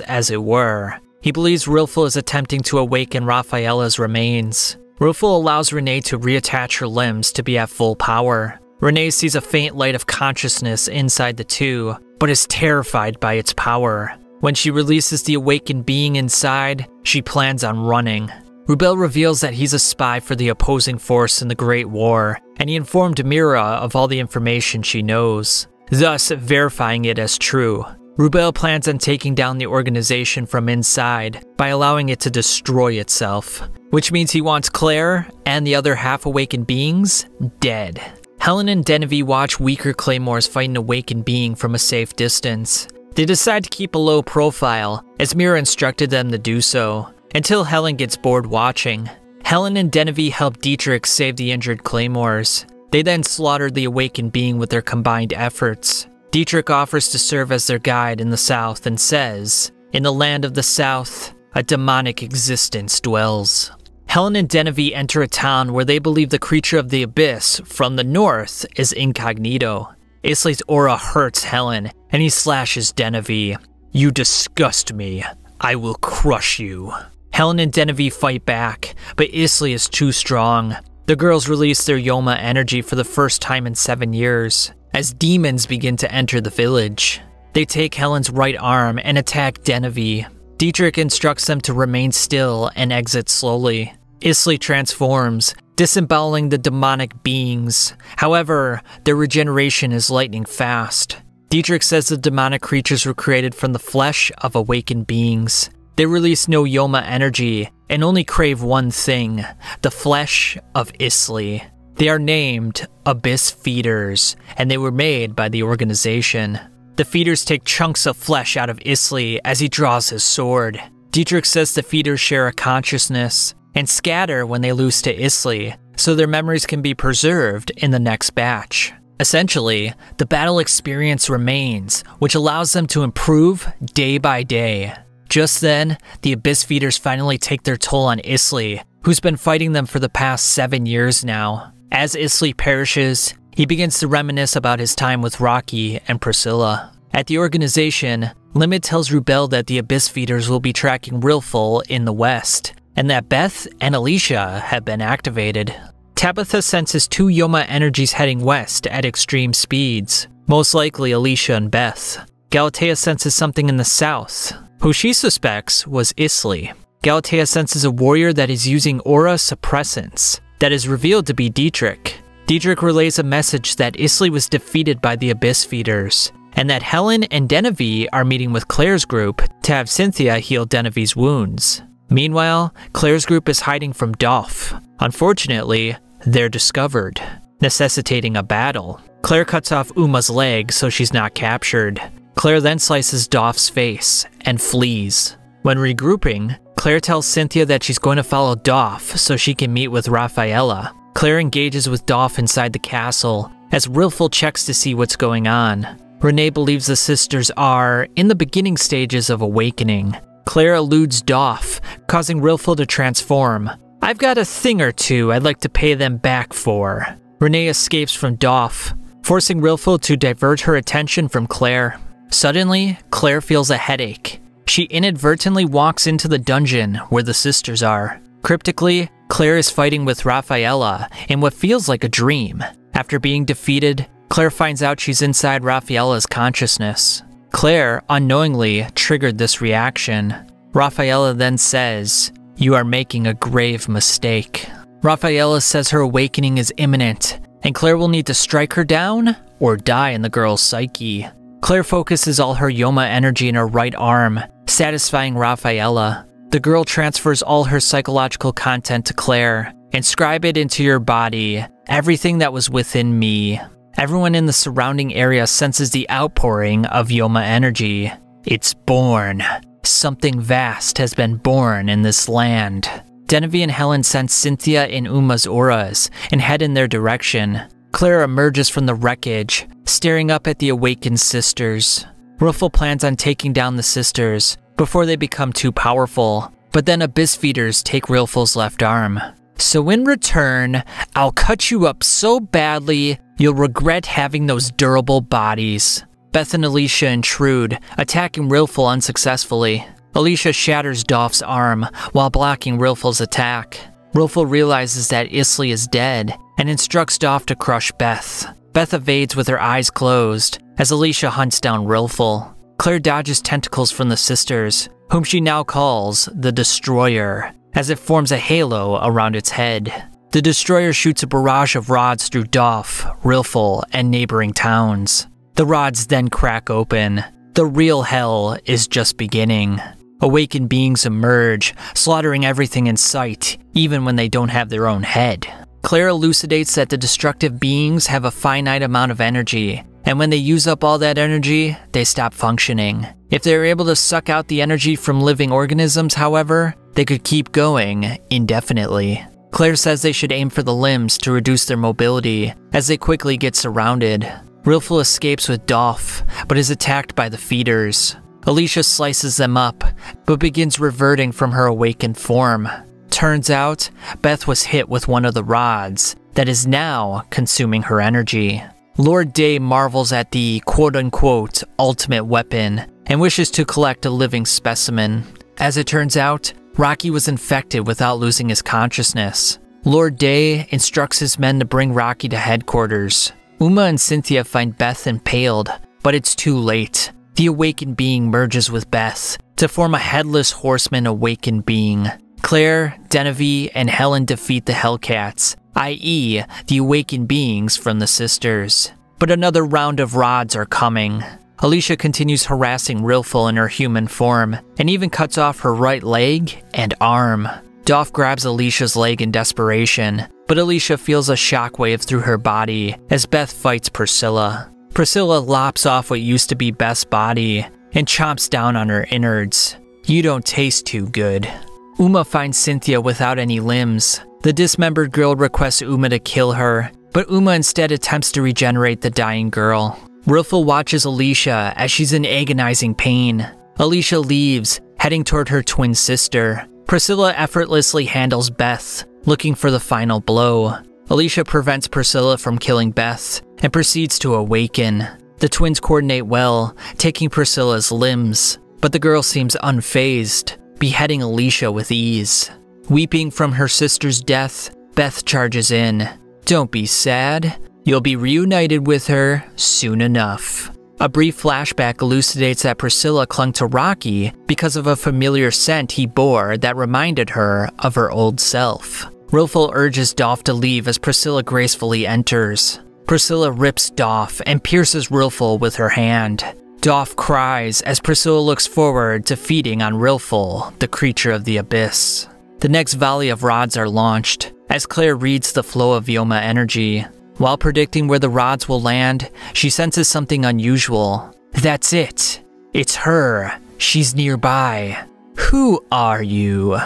as it were. He believes Rilfo is attempting to awaken Raffaella's remains. Rilfo allows Renee to reattach her limbs to be at full power. Renee sees a faint light of consciousness inside the 2, but is terrified by its power. When she releases the awakened being inside, she plans on running. Rubel reveals that he's a spy for the opposing force in the Great War, and he informed Mira of all the information she knows, thus verifying it as true. Rubel plans on taking down the organization from inside by allowing it to destroy itself, which means he wants Claire and the other half-awakened beings dead. Helen and Denevy watch weaker Claymores fight an awakened being from a safe distance. They decide to keep a low profile, as Mira instructed them to do so, until Helen gets bored watching. Helen and Denevy help Dietrich save the injured Claymores. They then slaughter the awakened being with their combined efforts. Dietrich offers to serve as their guide in the south and says, "In the land of the south, a demonic existence dwells." Helen and Denevy enter a town where they believe the creature of the abyss from the north is incognito. Isley's aura hurts Helen, and he slashes Denevy. "You disgust me. I will crush you." Helen and Denevy fight back, but Isley is too strong. The girls release their Yoma energy for the first time in 7 years, as demons begin to enter the village. They take Helen's right arm and attack Denevy. Dietrich instructs them to remain still and exit slowly. Isley transforms, disemboweling the demonic beings. However, their regeneration is lightning fast. Dietrich says the demonic creatures were created from the flesh of awakened beings. They release no Yoma energy and only crave one thing, the flesh of Isley. They are named Abyss Feeders, and they were made by the organization. The feeders take chunks of flesh out of Isley as he draws his sword. Dietrich says the feeders share a consciousness and scatter when they lose to Isley, so their memories can be preserved in the next batch. Essentially, the battle experience remains, which allows them to improve day by day. Just then, the Abyss Feeders finally take their toll on Isley, who's been fighting them for the past 7 years now. As Isley perishes, he begins to reminisce about his time with Rocky and Priscilla. At the organization, Limit tells Rubel that the Abyss Feeders will be tracking Rilful in the west, and that Beth and Alicia have been activated. Tabitha senses 2 Yoma energies heading west at extreme speeds, most likely Alicia and Beth. Galatea senses something in the south, who she suspects was Isley. Galatea senses a warrior that is using aura suppressants, that is revealed to be Dietrich. Dietrich relays a message that Isley was defeated by the Abyss Feeders, and that Helen and Denevy are meeting with Claire's group to have Cynthia heal Denevy's wounds. Meanwhile, Claire's group is hiding from Dolph. Unfortunately, they're discovered, necessitating a battle. Claire cuts off Uma's leg so she's not captured. Claire then slices Dolph's face and flees. When regrouping, Claire tells Cynthia that she's going to follow Dolph so she can meet with Rafaela. Claire engages with Dolph inside the castle as Rilful checks to see what's going on. Renee believes the sisters are in the beginning stages of awakening. Claire eludes Dolph, causing Rilful to transform. "I've got a thing or two I'd like to pay them back for." Renee escapes from Dolph, forcing Rilful to divert her attention from Claire. Suddenly, Claire feels a headache. She inadvertently walks into the dungeon where the sisters are. Cryptically, Claire is fighting with Rafaela in what feels like a dream. After being defeated, Claire finds out she's inside Rafaela's consciousness. Claire unknowingly triggered this reaction. Rafaela then says, "You are making a grave mistake." Rafaela says her awakening is imminent, and Claire will need to strike her down or die in the girl's psyche. Claire focuses all her Yoma energy in her right arm, satisfying Rafaela. The girl transfers all her psychological content to Claire. "Inscribe it into your body, everything that was within me." Everyone in the surrounding area senses the outpouring of Yoma energy. It's born. Something vast has been born in this land. Denevy and Helen sense Cynthia and Uma's auras and head in their direction. Claire emerges from the wreckage, staring up at the awakened sisters. Rilful plans on taking down the sisters before they become too powerful, but then Abyss Feeders take Rilful's left arm. "So in return, I'll cut you up so badly, you'll regret having those durable bodies." Beth and Alicia intrude, attacking Rilful unsuccessfully. Alicia shatters Dolph's arm while blocking Rilful's attack. Rilful realizes that Isley is dead and instructs Dolph to crush Beth. Beth evades with her eyes closed as Alicia hunts down Rilful. Claire dodges tentacles from the sisters, whom she now calls the Destroyer, as it forms a halo around its head. The Destroyer shoots a barrage of rods through Doff, Rilfel, and neighboring towns. The rods then crack open. The real hell is just beginning. Awakened beings emerge, slaughtering everything in sight, even when they don't have their own head. Claire elucidates that the destructive beings have a finite amount of energy, and when they use up all that energy, they stop functioning. If they're able to suck out the energy from living organisms, however, they could keep going indefinitely. Claire says they should aim for the limbs to reduce their mobility, as they quickly get surrounded. Rilfel escapes with Doff, but is attacked by the feeders. Alicia slices them up, but begins reverting from her awakened form. Turns out, Beth was hit with one of the rods that is now consuming her energy. Lord Day marvels at the quote-unquote ultimate weapon and wishes to collect a living specimen. As it turns out, Rocky was infected without losing his consciousness. Lord Day instructs his men to bring Rocky to headquarters. Uma and Cynthia find Beth impaled, but it's too late. The awakened being merges with Beth to form a headless horseman awakened being. Claire, Genevieve, and Helen defeat the Hellcats, i.e. the awakened beings from the sisters. But another round of rods are coming. Alicia continues harassing Rilfel in her human form, and even cuts off her right leg and arm. Doff grabs Alicia's leg in desperation, but Alicia feels a shockwave through her body as Beth fights Priscilla. Priscilla lops off what used to be Beth's body and chomps down on her innards. You don't taste too good. Uma finds Cynthia without any limbs. The dismembered girl requests Uma to kill her, but Uma instead attempts to regenerate the dying girl. Rilfel watches Alicia as she's in agonizing pain. Alicia leaves, heading toward her twin sister. Priscilla effortlessly handles Beth, looking for the final blow. Alicia prevents Priscilla from killing Beth and proceeds to awaken. The twins coordinate well, taking Priscilla's limbs, but the girl seems unfazed, beheading Alicia with ease. Weeping from her sister's death, Beth charges in. Don't be sad. You'll be reunited with her soon enough. A brief flashback elucidates that Priscilla clung to Rocky because of a familiar scent he bore that reminded her of her old self. Rilfel urges Doff to leave as Priscilla gracefully enters. Priscilla rips Doff and pierces Rilfel with her hand. Doff cries as Priscilla looks forward to feeding on Rilfel, the creature of the abyss. The next volley of rods are launched as Claire reads the flow of Yoma energy. While predicting where the rods will land, she senses something unusual. That's it. It's her. She's nearby. Who are you?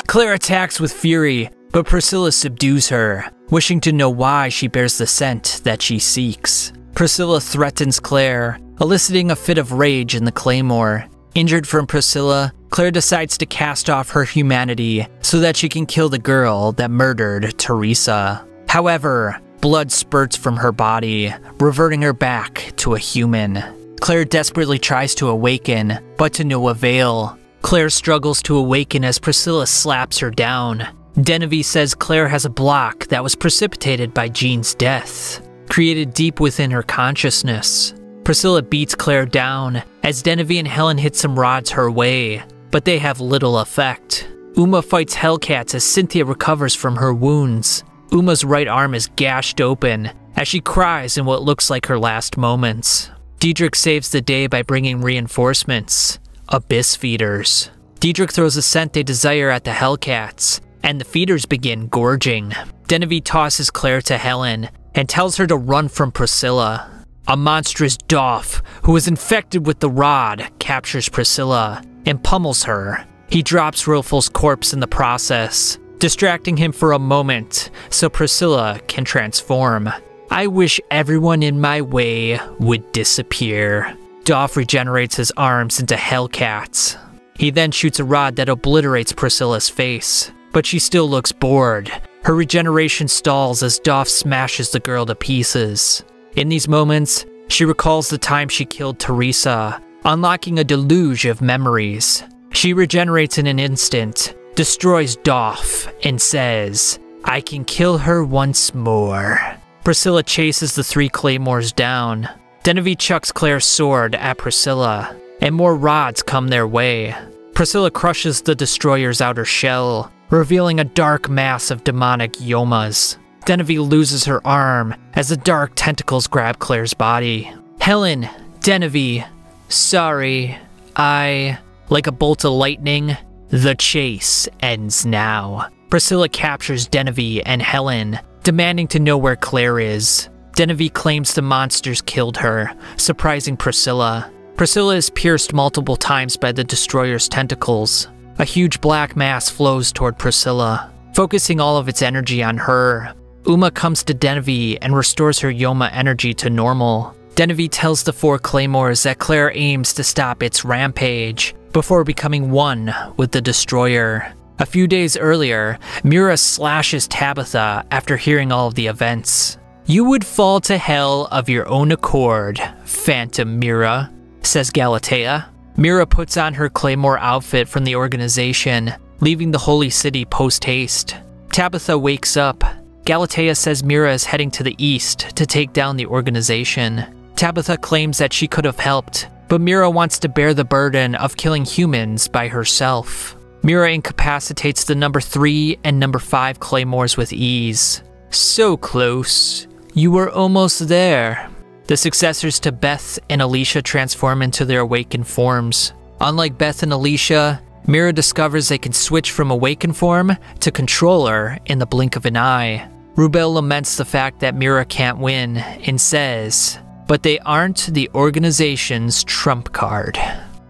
Claire attacks with fury, but Priscilla subdues her, wishing to know why she bears the scent that she seeks. Priscilla threatens Claire, eliciting a fit of rage in the Claymore. Injured from Priscilla, Claire decides to cast off her humanity so that she can kill the girl that murdered Teresa. However, blood spurts from her body, reverting her back to a human. Claire desperately tries to awaken, but to no avail. Claire struggles to awaken as Priscilla slaps her down. Genevieve says Claire has a block that was precipitated by Jean's death, created deep within her consciousness. Priscilla beats Claire down as Genevieve and Helen hit some rods her way, but they have little effect. Uma fights Hellcats as Cynthia recovers from her wounds. Uma's right arm is gashed open as she cries in what looks like her last moments. Diedrich saves the day by bringing reinforcements, abyss feeders. Diedrich throws a scent they desire at the Hellcats, and the feeders begin gorging. Genevieve tosses Claire to Helen and tells her to run from Priscilla. A monstrous Doff, who is infected with the rod, captures Priscilla and pummels her. He drops Rilfel's corpse in the process, distracting him for a moment so Priscilla can transform. I wish everyone in my way would disappear. Doff regenerates his arms into Hellcats. He then shoots a rod that obliterates Priscilla's face, but she still looks bored. Her regeneration stalls as Doff smashes the girl to pieces. In these moments, she recalls the time she killed Teresa, unlocking a deluge of memories. She regenerates in an instant, destroys Doff, and says, I can kill her once more. Priscilla chases the 3 claymores down. Genevieve chucks Claire's sword at Priscilla, and more rods come their way. Priscilla crushes the destroyer's outer shell, revealing a dark mass of demonic yomas. Genevieve loses her arm as the dark tentacles grab Claire's body. Helen, Genevieve, sorry, Like a bolt of lightning, the chase ends now. Priscilla captures Genevieve and Helen, demanding to know where Claire is. Genevieve claims the monsters killed her, surprising Priscilla. Priscilla is pierced multiple times by the destroyer's tentacles. A huge black mass flows toward Priscilla, focusing all of its energy on her. Uma comes to Genevieve and restores her Yoma energy to normal. Genevieve tells the 4 claymores that Claire aims to stop its rampage before becoming one with the destroyer. A few days earlier, Mira slashes Tabitha after hearing all of the events. "You would fall to hell of your own accord, Phantom Mira," says Galatea. Mira puts on her Claymore outfit from the organization, leaving the Holy City post-haste. Tabitha wakes up. Galatea says Mira is heading to the east to take down the organization. Tabitha claims that she could have helped, but Mira wants to bear the burden of killing humans by herself. Mira incapacitates the number 3 and number 5 claymores with ease. "So close. You were almost there." The successors to Beth and Alicia transform into their awakened forms. Unlike Beth and Alicia, Mira discovers they can switch from awakened form to controller in the blink of an eye. Rubel laments the fact that Mira can't win and says, "But they aren't the organization's trump card."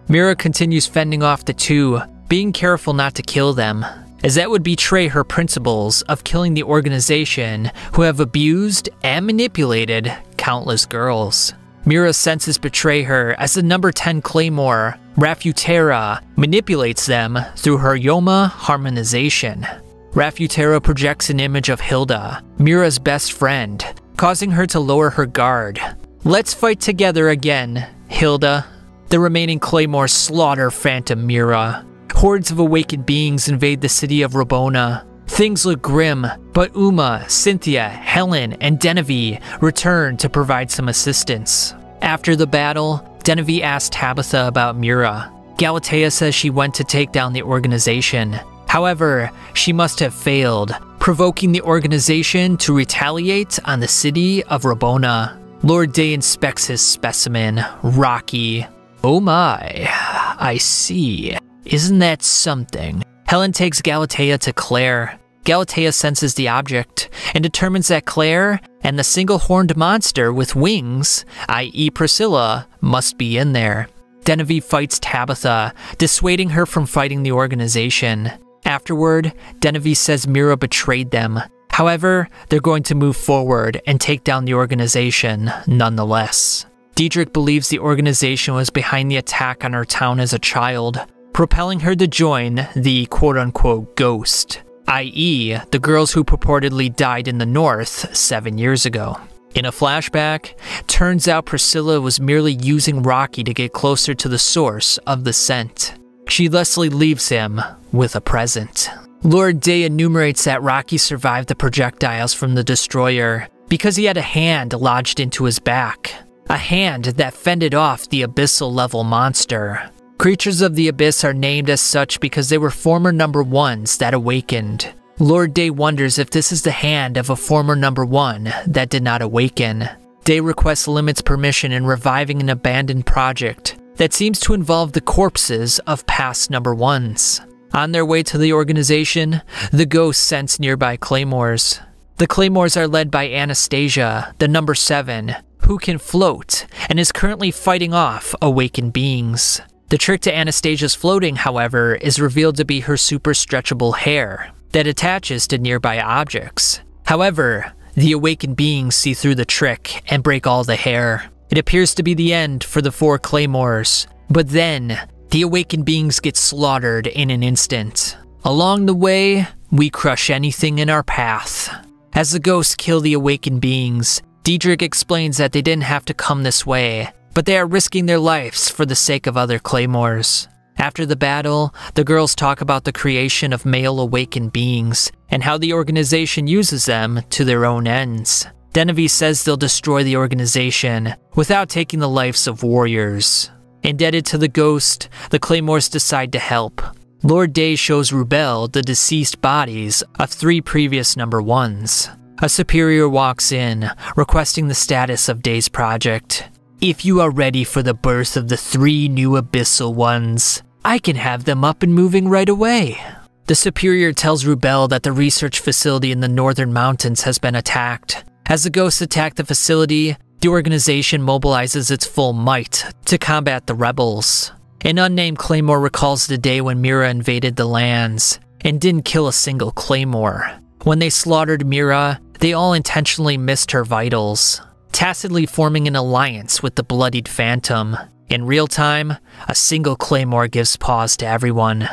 Mira continues fending off the 2, being careful not to kill them, as that would betray her principles of killing the organization who have abused and manipulated countless girls. Mira's senses betray her as the number 10 claymore, Rafutera, manipulates them through her Yoma harmonization. Rafutera projects an image of Hilda, Mira's best friend, causing her to lower her guard. "Let's fight together again, Hilda." The remaining claymores slaughter Phantom Mira. Hordes of awakened beings invade the city of Rabona. Things look grim, but Uma, Cynthia, Helen, and Genevieve return to provide some assistance. After the battle, Genevieve asks Tabitha about Mira. Galatea says she went to take down the organization. However, she must have failed, provoking the organization to retaliate on the city of Rabona. Lord Day inspects his specimen, Rocky. "Oh my, I see. Isn't that something?" Helen takes Galatea to Claire. Galatea senses the object and determines that Claire and the single-horned monster with wings, i.e. Priscilla, must be in there. Genevieve fights Tabitha, dissuading her from fighting the organization. Afterward, Genevieve says Mira betrayed them. However, they're going to move forward and take down the organization nonetheless. Diedrich believes the organization was behind the attack on her town as a child, propelling her to join the quote-unquote ghost, i.e. the girls who purportedly died in the north 7 years ago. In a flashback, turns out Priscilla was merely using Rocky to get closer to the source of the scent. She thusly leaves him with a present. Lord Day enumerates that Rocky survived the projectiles from the destroyer because he had a hand lodged into his back, a hand that fended off the abyssal-level monster. Creatures of the Abyss are named as such because they were former number 1s that awakened. Lord Day wonders if this is the hand of a former number 1 that did not awaken. Day requests Limit's permission in reviving an abandoned project that seems to involve the corpses of past number 1s. On their way to the organization, the ghosts sense nearby claymores. The claymores are led by Anastasia, the number 7, who can float and is currently fighting off awakened beings. The trick to Anastasia's floating, however, is revealed to be her super stretchable hair that attaches to nearby objects. However, the awakened beings see through the trick and break all the hair. It appears to be the end for the 4 claymores, but then the awakened beings get slaughtered in an instant. Along the way, we crush anything in our path. As the ghosts kill the awakened beings, Diedrich explains that they didn't have to come this way, but they are risking their lives for the sake of other claymores. After the battle, the girls talk about the creation of male awakened beings and how the organization uses them to their own ends. Denevy says they'll destroy the organization without taking the lives of warriors. Indebted to the ghost, the Claymores decide to help. Lord Day shows Rubel the deceased bodies of 3 previous number 1s. A superior walks in, requesting the status of Day's project. If you are ready for the birth of the 3 new abyssal ones, I can have them up and moving right away. The superior tells Rubel that the research facility in the northern mountains has been attacked. As the ghosts attack the facility, the organization mobilizes its full might to combat the rebels. An unnamed Claymore recalls the day when Mira invaded the lands and didn't kill a single Claymore. When they slaughtered Mira, they all intentionally missed her vitals, tacitly forming an alliance with the bloodied Phantom. In real time, a single Claymore gives pause to everyone.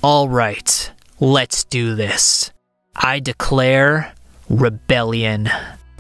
All right, let's do this. I declare rebellion.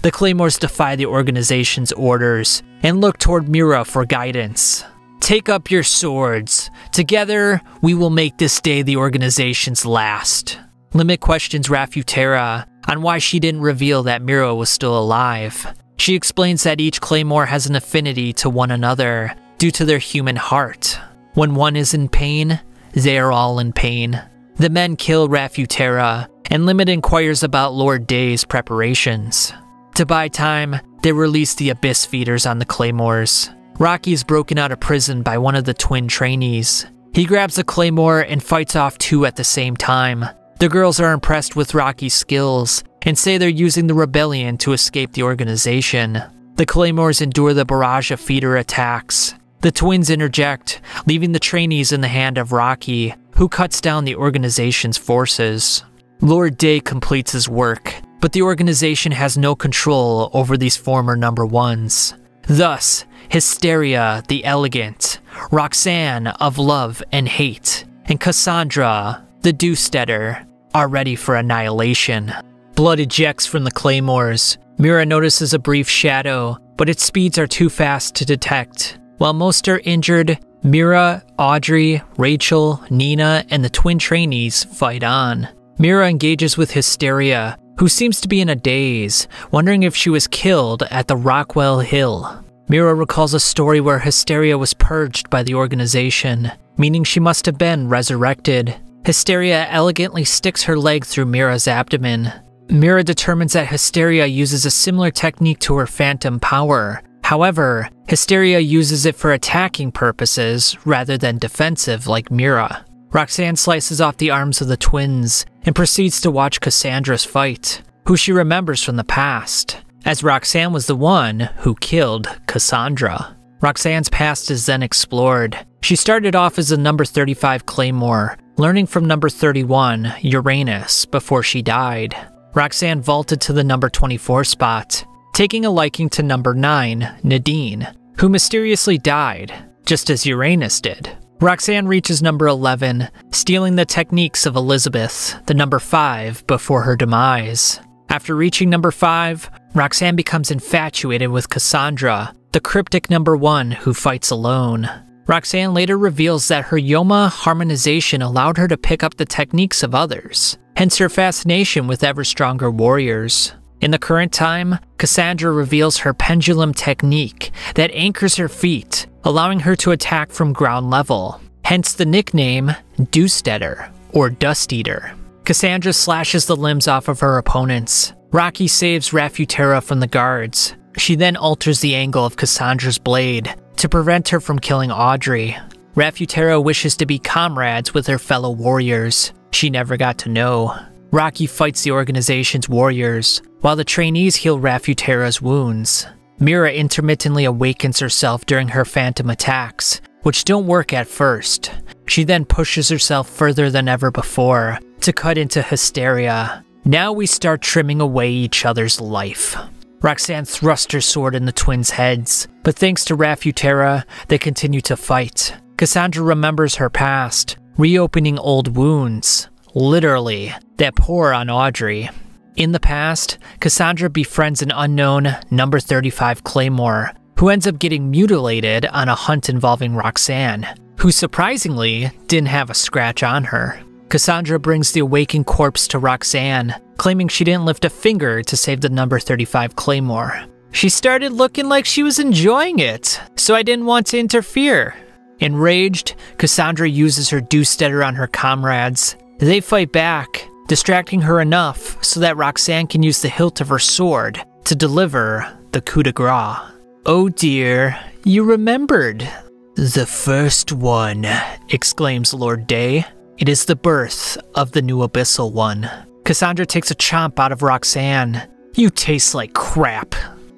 The Claymores defy the organization's orders and look toward Mira for guidance. Take up your swords. Together, we will make this day the organization's last. Limit questions Rafutera on why she didn't reveal that Mira was still alive. She explains that each Claymore has an affinity to one another due to their human heart. When one is in pain, they are all in pain. The men kill Rafutera, and Limit inquires about Lord Day's preparations. To buy time, they release the Abyss Feeders on the Claymores. Rocky is broken out of prison by one of the twin trainees. He grabs a Claymore and fights off 2 at the same time. The girls are impressed with Rocky's skills and say they're using the rebellion to escape the organization. The Claymores endure the barrage of feeder attacks. The twins interject, leaving the trainees in the hand of Rocky, who cuts down the organization's forces. Lord Day completes his work, but the organization has no control over these former number 1s. Thus, Hysteria the Elegant, Roxanne of Love and Hate, and Cassandra the Dewsteader are ready for annihilation. Blood ejects from the Claymores. Mira notices a brief shadow, but its speeds are too fast to detect. While most are injured, Mira, Audrey, Rachel, Nina, and the twin trainees fight on. Mira engages with Hysteria, who seems to be in a daze, wondering if she was killed at the Rockwell Hill. Mira recalls a story where Hysteria was purged by the organization, meaning she must have been resurrected. Hysteria elegantly sticks her leg through Mira's abdomen. Mira determines that Hysteria uses a similar technique to her phantom power. However, Hysteria uses it for attacking purposes rather than defensive like Mira. Roxanne slices off the arms of the twins and proceeds to watch Cassandra's fight, who she remembers from the past, as Roxanne was the one who killed Cassandra. Roxanne's past is then explored. She started off as a number 35 Claymore, learning from number 31, Uranus, before she died. Roxanne vaulted to the number 24 spot, taking a liking to number 9, Nadine, who mysteriously died, just as Uranus did. Roxanne reaches number 11, stealing the techniques of Elizabeth, the number 5, before her demise. After reaching number 5, Roxanne becomes infatuated with Cassandra, the cryptic number 1 who fights alone. Roxanne later reveals that her Yoma harmonization allowed her to pick up the techniques of others, hence her fascination with ever stronger warriors. In the current time, Cassandra reveals her pendulum technique that anchors her feet, allowing her to attack from ground level, hence the nickname Dewsteader, or Dust Eater. Cassandra slashes the limbs off of her opponents. Rocky saves Rafutera from the guards. She then alters the angle of Cassandra's blade to prevent her from killing Audrey. Rafutera wishes to be comrades with her fellow warriors she never got to know. Rocky fights the organization's warriors, while the trainees heal Rafutera's wounds. Mira intermittently awakens herself during her phantom attacks, which don't work at first. She then pushes herself further than ever before to cut into Hysteria. Now we start trimming away each other's life. Roxanne thrusts her sword in the twins' heads, but thanks to Rafutera, they continue to fight. Cassandra remembers her past, reopening old wounds, literally, that pour on Audrey. In the past, Cassandra befriends an unknown number 35 Claymore, who ends up getting mutilated on a hunt involving Roxanne, who surprisingly didn't have a scratch on her. Cassandra brings the awakened corpse to Roxanne, claiming she didn't lift a finger to save the number 35 Claymore. She started looking like she was enjoying it, so I didn't want to interfere. Enraged, Cassandra uses her deuce-steader on her comrades. They fight back, distracting her enough so that Roxanne can use the hilt of her sword to deliver the coup de grace. "Oh dear, you remembered." "The first one," exclaims Lord Day. "It is the birth of the new Abyssal One." Cassandra takes a chomp out of Roxanne. "You taste like crap."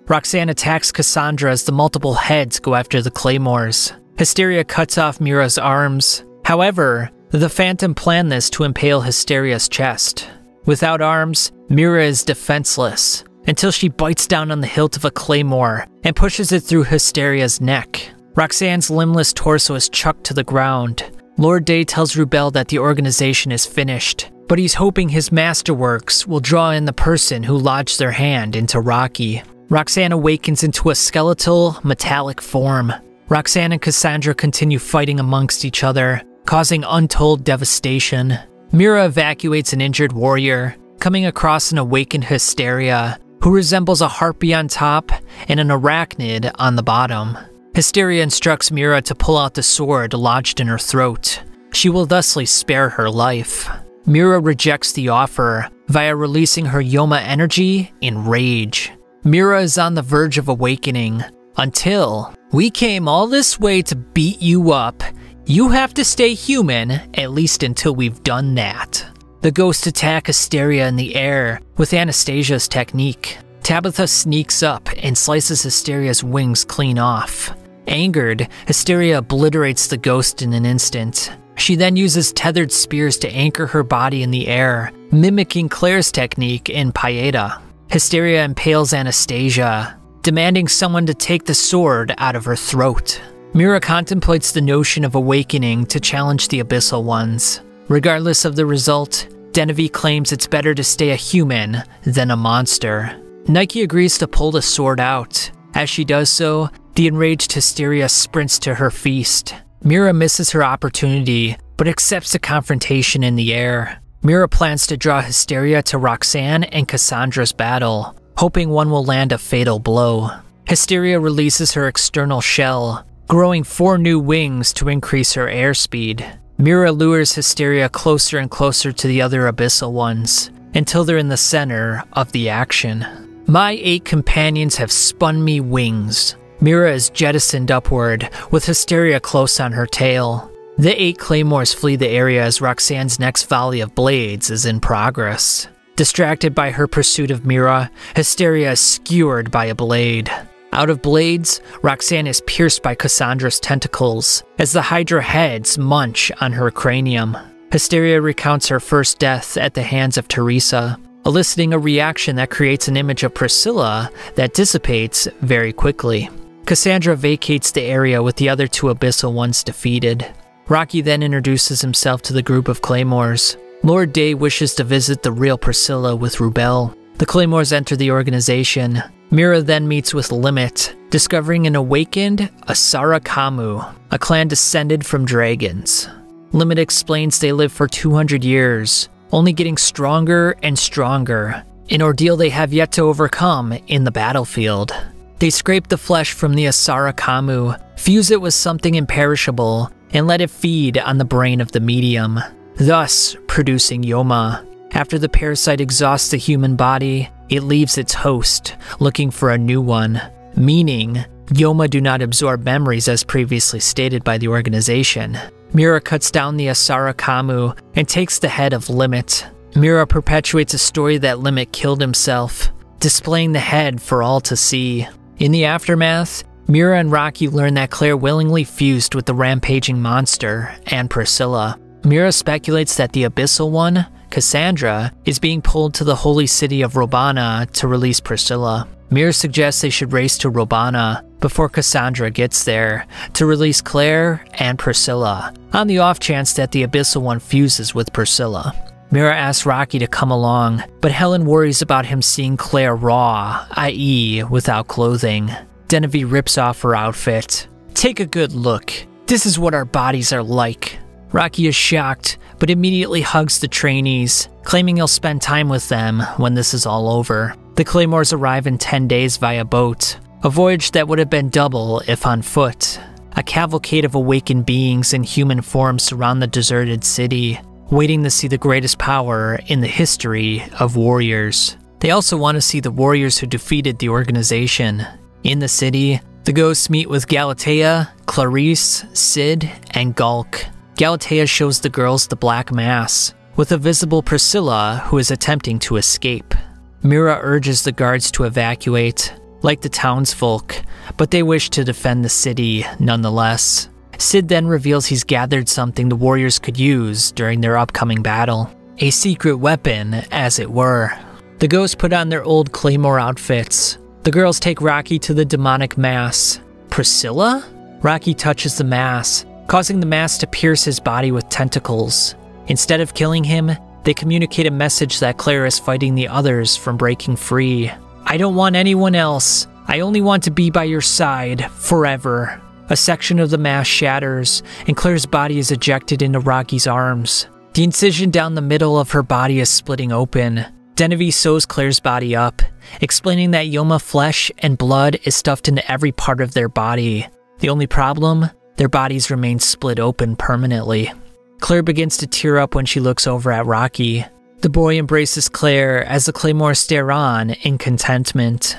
Roxanne attacks Cassandra as the multiple heads go after the Claymores. Hysteria cuts off Mira's arms. However, the Phantom planned this to impale Hysteria's chest. Without arms, Mira is defenseless until she bites down on the hilt of a Claymore and pushes it through Hysteria's neck. Roxanne's limbless torso is chucked to the ground. Lord Day tells Rubel that the organization is finished, but he's hoping his masterworks will draw in the person who lodged their hand into Rocky. Roxanne awakens into a skeletal, metallic form. Roxanne and Cassandra continue fighting amongst each other, causing untold devastation. Mira evacuates an injured warrior, coming across an awakened Hysteria, who resembles a harpy on top and an arachnid on the bottom. Hysteria instructs Mira to pull out the sword lodged in her throat. She will thusly spare her life. Mira rejects the offer via releasing her Yoma energy in rage. Mira is on the verge of awakening until, "We came all this way to beat you up. You have to stay human, at least until we've done that." The ghosts attack Hysteria in the air with Anastasia's technique. Tabitha sneaks up and slices Hysteria's wings clean off. Angered, Hysteria obliterates the ghost in an instant. She then uses tethered spears to anchor her body in the air, mimicking Claire's technique in Paeta. Hysteria impales Anastasia, demanding someone to take the sword out of her throat. Mira contemplates the notion of awakening to challenge the Abyssal Ones. Regardless of the result, Denevy claims it's better to stay a human than a monster. Nike agrees to pull the sword out. As she does so, the enraged Hysteria sprints to her feast. Mira misses her opportunity, but accepts the confrontation in the air. Mira plans to draw Hysteria to Roxanne and Cassandra's battle, hoping one will land a fatal blow. Hysteria releases her external shell, growing 4 new wings to increase her airspeed. Mira lures Hysteria closer and closer to the other Abyssal Ones, until they're in the center of the action. "My 8 companions have spun me wings." Mira is jettisoned upward, with Hysteria close on her tail. The 8 Claymores flee the area as Roxanne's next volley of blades is in progress. Distracted by her pursuit of Mira, Hysteria is skewered by a blade. Out of blades, Roxanne is pierced by Cassandra's tentacles as the Hydra heads munch on her cranium. Hysteria recounts her first death at the hands of Teresa, eliciting a reaction that creates an image of Priscilla that dissipates very quickly. Cassandra vacates the area with the other 2 Abyssal Ones defeated. Rocky then introduces himself to the group of Claymores. Lord Day wishes to visit the real Priscilla with Rubel. The Claymores enter the organization. Mira then meets with Limit, discovering an awakened Asara Kamu, a clan descended from dragons. Limit explains they lived for 200 years, only getting stronger and stronger, an ordeal they have yet to overcome in the battlefield. They scrape the flesh from the Asara Kamu, fuse it with something imperishable, and let it feed on the brain of the medium, thus producing Yoma. After the parasite exhausts the human body, it leaves its host, looking for a new one, meaning Yoma do not absorb memories as previously stated by the organization. Mira cuts down the Asara Kamu and takes the head of Limit. Mira perpetuates a story that Limit killed himself, displaying the head for all to see. In the aftermath, Mira and Rocky learn that Claire willingly fused with the rampaging monster and Priscilla. Mira speculates that the Abyssal One, Cassandra, is being pulled to the holy city of Robana to release Priscilla. Mira suggests they should race to Robana before Cassandra gets there to release Claire and Priscilla, on the off chance that the Abyssal One fuses with Priscilla. Mira asks Rocky to come along, but Helen worries about him seeing Claire raw, i.e. without clothing. Denevy rips off her outfit. "Take a good look. This is what our bodies are like." Rocky is shocked, but immediately hugs the trainees, claiming he'll spend time with them when this is all over. The Claymores arrive in 10 days via boat, a voyage that would have been double if on foot. A cavalcade of awakened beings in human form surround the deserted city, waiting to see the greatest power in the history of warriors. They also want to see the warriors who defeated the organization. In the city, the ghosts meet with Galatea, Clarice, Sid, and Gulk. Galatea shows the girls the Black Mass, with a visible Priscilla who is attempting to escape. Mira urges the guards to evacuate, like the townsfolk, but they wish to defend the city nonetheless. Sid then reveals he's gathered something the warriors could use during their upcoming battle. A secret weapon, as it were. The ghosts put on their old Claymore outfits. The girls take Rocky to the demonic mass. Priscilla? Rocky touches the mass, causing the mass to pierce his body with tentacles. Instead of killing him, they communicate a message that Claire is fighting the others from breaking free. I don't want anyone else. I only want to be by your side, forever. A section of the mass shatters, and Claire's body is ejected into Rocky's arms. The incision down the middle of her body is splitting open. Genevieve sews Claire's body up, explaining that Yoma flesh and blood is stuffed into every part of their body. The only problem? Their bodies remain split open permanently. Claire begins to tear up when she looks over at Rocky. The boy embraces Claire as the Claymores stare on in contentment.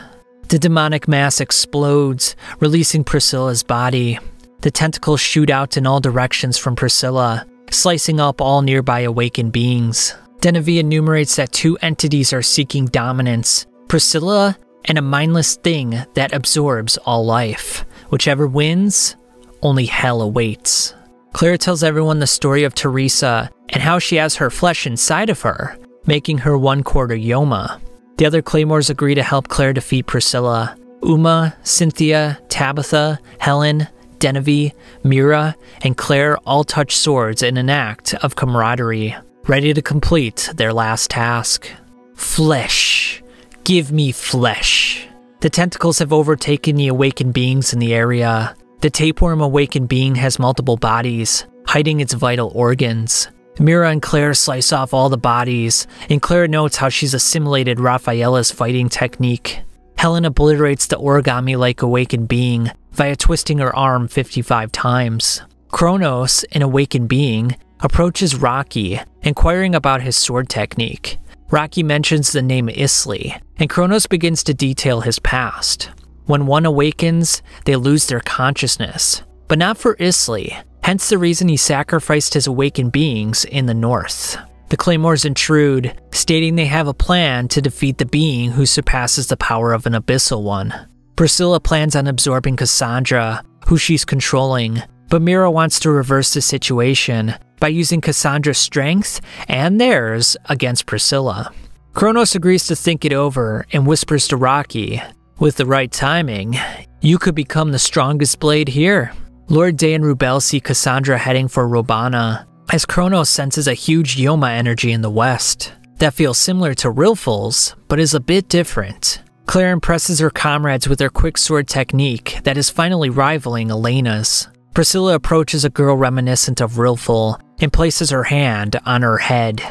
The demonic mass explodes, releasing Priscilla's body. The tentacles shoot out in all directions from Priscilla, slicing up all nearby awakened beings. Genevieve enumerates that two entities are seeking dominance, Priscilla and a mindless thing that absorbs all life. Whichever wins, only hell awaits. Claire tells everyone the story of Teresa and how she has her flesh inside of her, making her 1/4 Yoma. The other Claymores agree to help Claire defeat Priscilla. Uma, Cynthia, Tabitha, Helen, Genevieve, Mira, and Claire all touch swords in an act of camaraderie, ready to complete their last task. Flesh. Give me flesh. The tentacles have overtaken the awakened beings in the area. The tapeworm awakened being has multiple bodies, hiding its vital organs. Mira and Claire slice off all the bodies, and Claire notes how she's assimilated Rafaela's fighting technique. Helen obliterates the origami-like awakened being via twisting her arm 55 times. Kronos, an awakened being, approaches Rocky, inquiring about his sword technique. Rocky mentions the name Isley, and Kronos begins to detail his past. When one awakens, they lose their consciousness, but not for Isley, hence the reason he sacrificed his awakened beings in the north. The Claymores intrude, stating they have a plan to defeat the being who surpasses the power of an abyssal one. Priscilla plans on absorbing Cassandra, who she's controlling, but Mira wants to reverse the situation by using Cassandra's strength and theirs against Priscilla. Kronos agrees to think it over and whispers to Rocky, with the right timing, you could become the strongest blade here. Lord Day and Rubel see Cassandra heading for Robana, as Kronos senses a huge Yoma energy in the west that feels similar to Rilful's, but is a bit different. Claire impresses her comrades with her quick sword technique that is finally rivaling Elena's. Priscilla approaches a girl reminiscent of Rilful and places her hand on her head.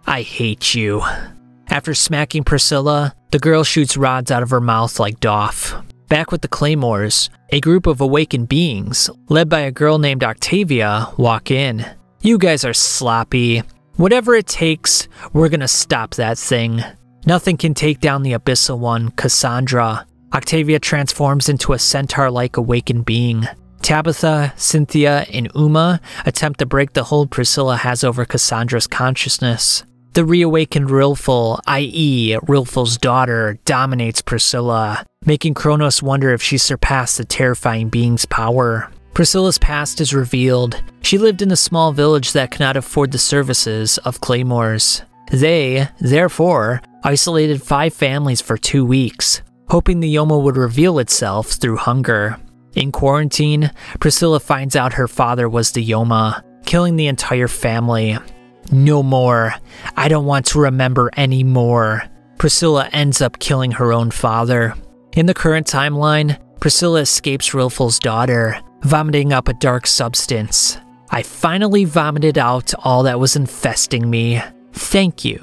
I hate you. After smacking Priscilla, the girl shoots rods out of her mouth like Doff. Back with the Claymores, a group of awakened beings, led by a girl named Octavia, walk in. You guys are sloppy. Whatever it takes, we're gonna stop that thing. Nothing can take down the abyssal one, Cassandra. Octavia transforms into a centaur-like awakened being. Tabitha, Cynthia, and Uma attempt to break the hold Priscilla has over Cassandra's consciousness. The reawakened Rilful, i.e. Rilful's daughter, dominates Priscilla, making Kronos wonder if she surpassed the terrifying being's power. Priscilla's past is revealed. She lived in a small village that could not afford the services of Claymores. They, therefore, isolated 5 families for 2 weeks, hoping the Yoma would reveal itself through hunger. In quarantine, Priscilla finds out her father was the Yoma, killing the entire family. No more. I don't want to remember anymore. Priscilla ends up killing her own father. In the current timeline, Priscilla escapes Rilful's daughter, vomiting up a dark substance. I finally vomited out all that was infesting me. Thank you.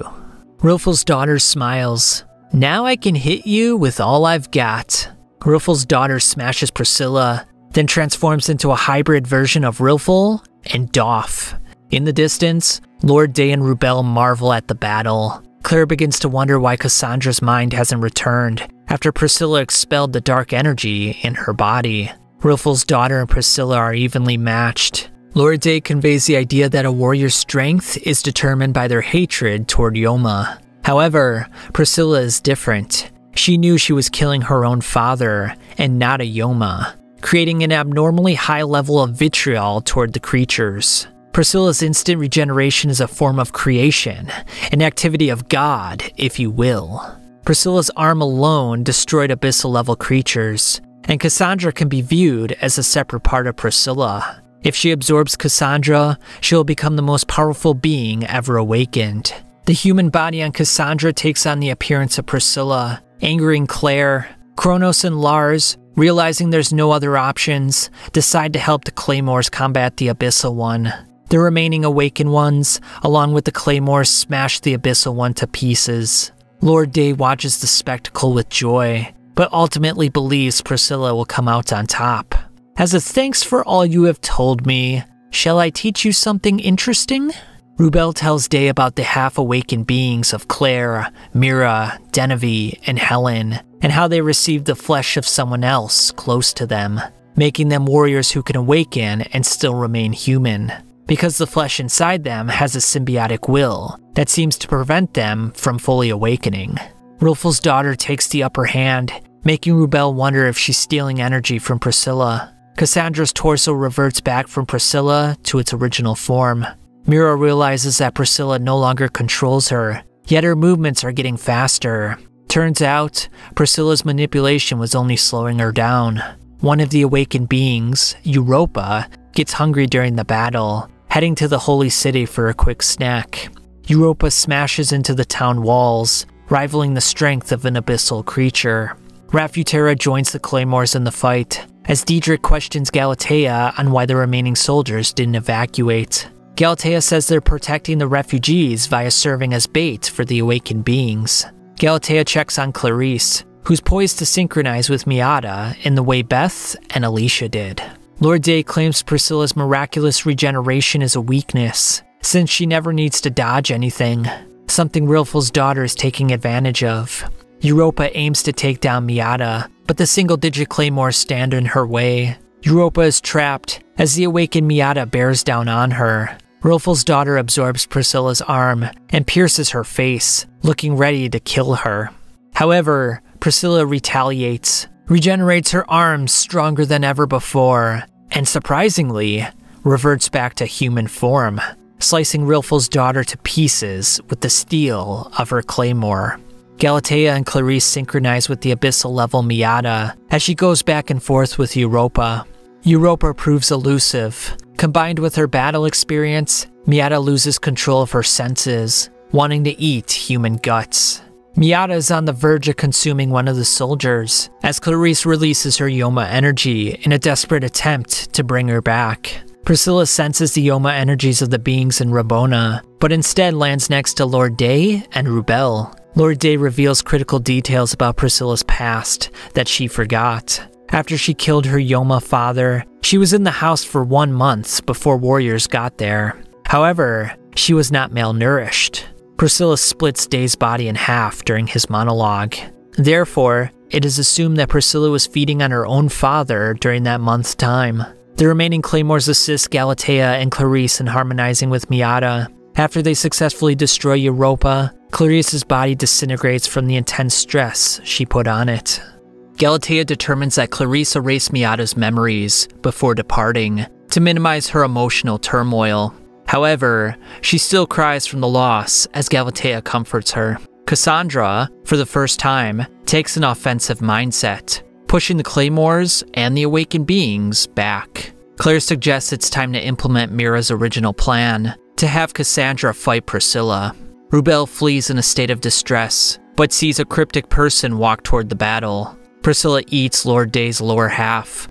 Rilfil's daughter smiles. Now I can hit you with all I've got. Rilfil's daughter smashes Priscilla, then transforms into a hybrid version of Rilfil and Doff. In the distance, Lord Day and Rubel marvel at the battle. Claire begins to wonder why Cassandra's mind hasn't returned after Priscilla expelled the dark energy in her body. Rilfil's daughter and Priscilla are evenly matched. Lord Day conveys the idea that a warrior's strength is determined by their hatred toward Yoma. However, Priscilla is different. She knew she was killing her own father and not a Yoma, creating an abnormally high level of vitriol toward the creatures. Priscilla's instant regeneration is a form of creation, an activity of God, if you will. Priscilla's arm alone destroyed abyssal-level creatures, and Cassandra can be viewed as a separate part of Priscilla. If she absorbs Cassandra, she will become the most powerful being ever awakened. The human body on Cassandra takes on the appearance of Priscilla, angering Claire. Kronos and Lars, realizing there's no other options, decide to help the Claymores combat the Abyssal One. The remaining Awakened Ones, along with the Claymores, smash the Abyssal One to pieces. Lord Day watches the spectacle with joy, but ultimately believes Priscilla will come out on top. As a thanks for all you have told me, shall I teach you something interesting? Rubel tells Day about the half-awakened beings of Claire, Mira, Denevy, and Helen, and how they received the flesh of someone else close to them, making them warriors who can awaken and still remain human, because the flesh inside them has a symbiotic will that seems to prevent them from fully awakening. Rilfil's daughter takes the upper hand, making Rubel wonder if she's stealing energy from Priscilla. Cassandra's torso reverts back from Priscilla to its original form. Mira realizes that Priscilla no longer controls her, yet her movements are getting faster. Turns out, Priscilla's manipulation was only slowing her down. One of the awakened beings, Europa, gets hungry during the battle, heading to the holy city for a quick snack. Europa smashes into the town walls, rivaling the strength of an abyssal creature. Rafutera joins the Claymores in the fight, as Diedrich questions Galatea on why the remaining soldiers didn't evacuate. Galatea says they're protecting the refugees via serving as bait for the awakened beings. Galatea checks on Clarice, who's poised to synchronize with Miata in the way Beth and Alicia did. Lord Day claims Priscilla's miraculous regeneration is a weakness, since she never needs to dodge anything, something Rilfil's daughter is taking advantage of. Europa aims to take down Miata, but the single-digit Claymores stand in her way. Europa is trapped as the awakened Miata bears down on her. Rilfil's daughter absorbs Priscilla's arm and pierces her face, looking ready to kill her. However, Priscilla retaliates, regenerates her arms stronger than ever before, and surprisingly, reverts back to human form, slicing Rilfil's daughter to pieces with the steel of her claymore. Galatea and Clarice synchronize with the abyssal-level Miata as she goes back and forth with Europa. Europa proves elusive. Combined with her battle experience, Miata loses control of her senses, wanting to eat human guts. Miata is on the verge of consuming one of the soldiers, as Clarice releases her Yoma energy in a desperate attempt to bring her back. Priscilla senses the Yoma energies of the beings in Rabona, but instead lands next to Lord Day and Rubel. Lord Day reveals critical details about Priscilla's past that she forgot. After she killed her Yoma father, she was in the house for 1 month before warriors got there. However, she was not malnourished. Priscilla splits Day's body in half during his monologue. Therefore, it is assumed that Priscilla was feeding on her own father during that month's time. The remaining Claymores assist Galatea and Clarice in harmonizing with Miata. After they successfully destroy Europa, Clarice's body disintegrates from the intense stress she put on it. Galatea determines that Clarice erased Miata's memories before departing to minimize her emotional turmoil. However, she still cries from the loss as Galatea comforts her. Cassandra, for the first time, takes an offensive mindset, pushing the Claymores and the awakened beings back. Claire suggests it's time to implement Mira's original plan, to have Cassandra fight Priscilla. Rubel flees in a state of distress, but sees a cryptic person walk toward the battle. Priscilla eats Lord Day's lower half.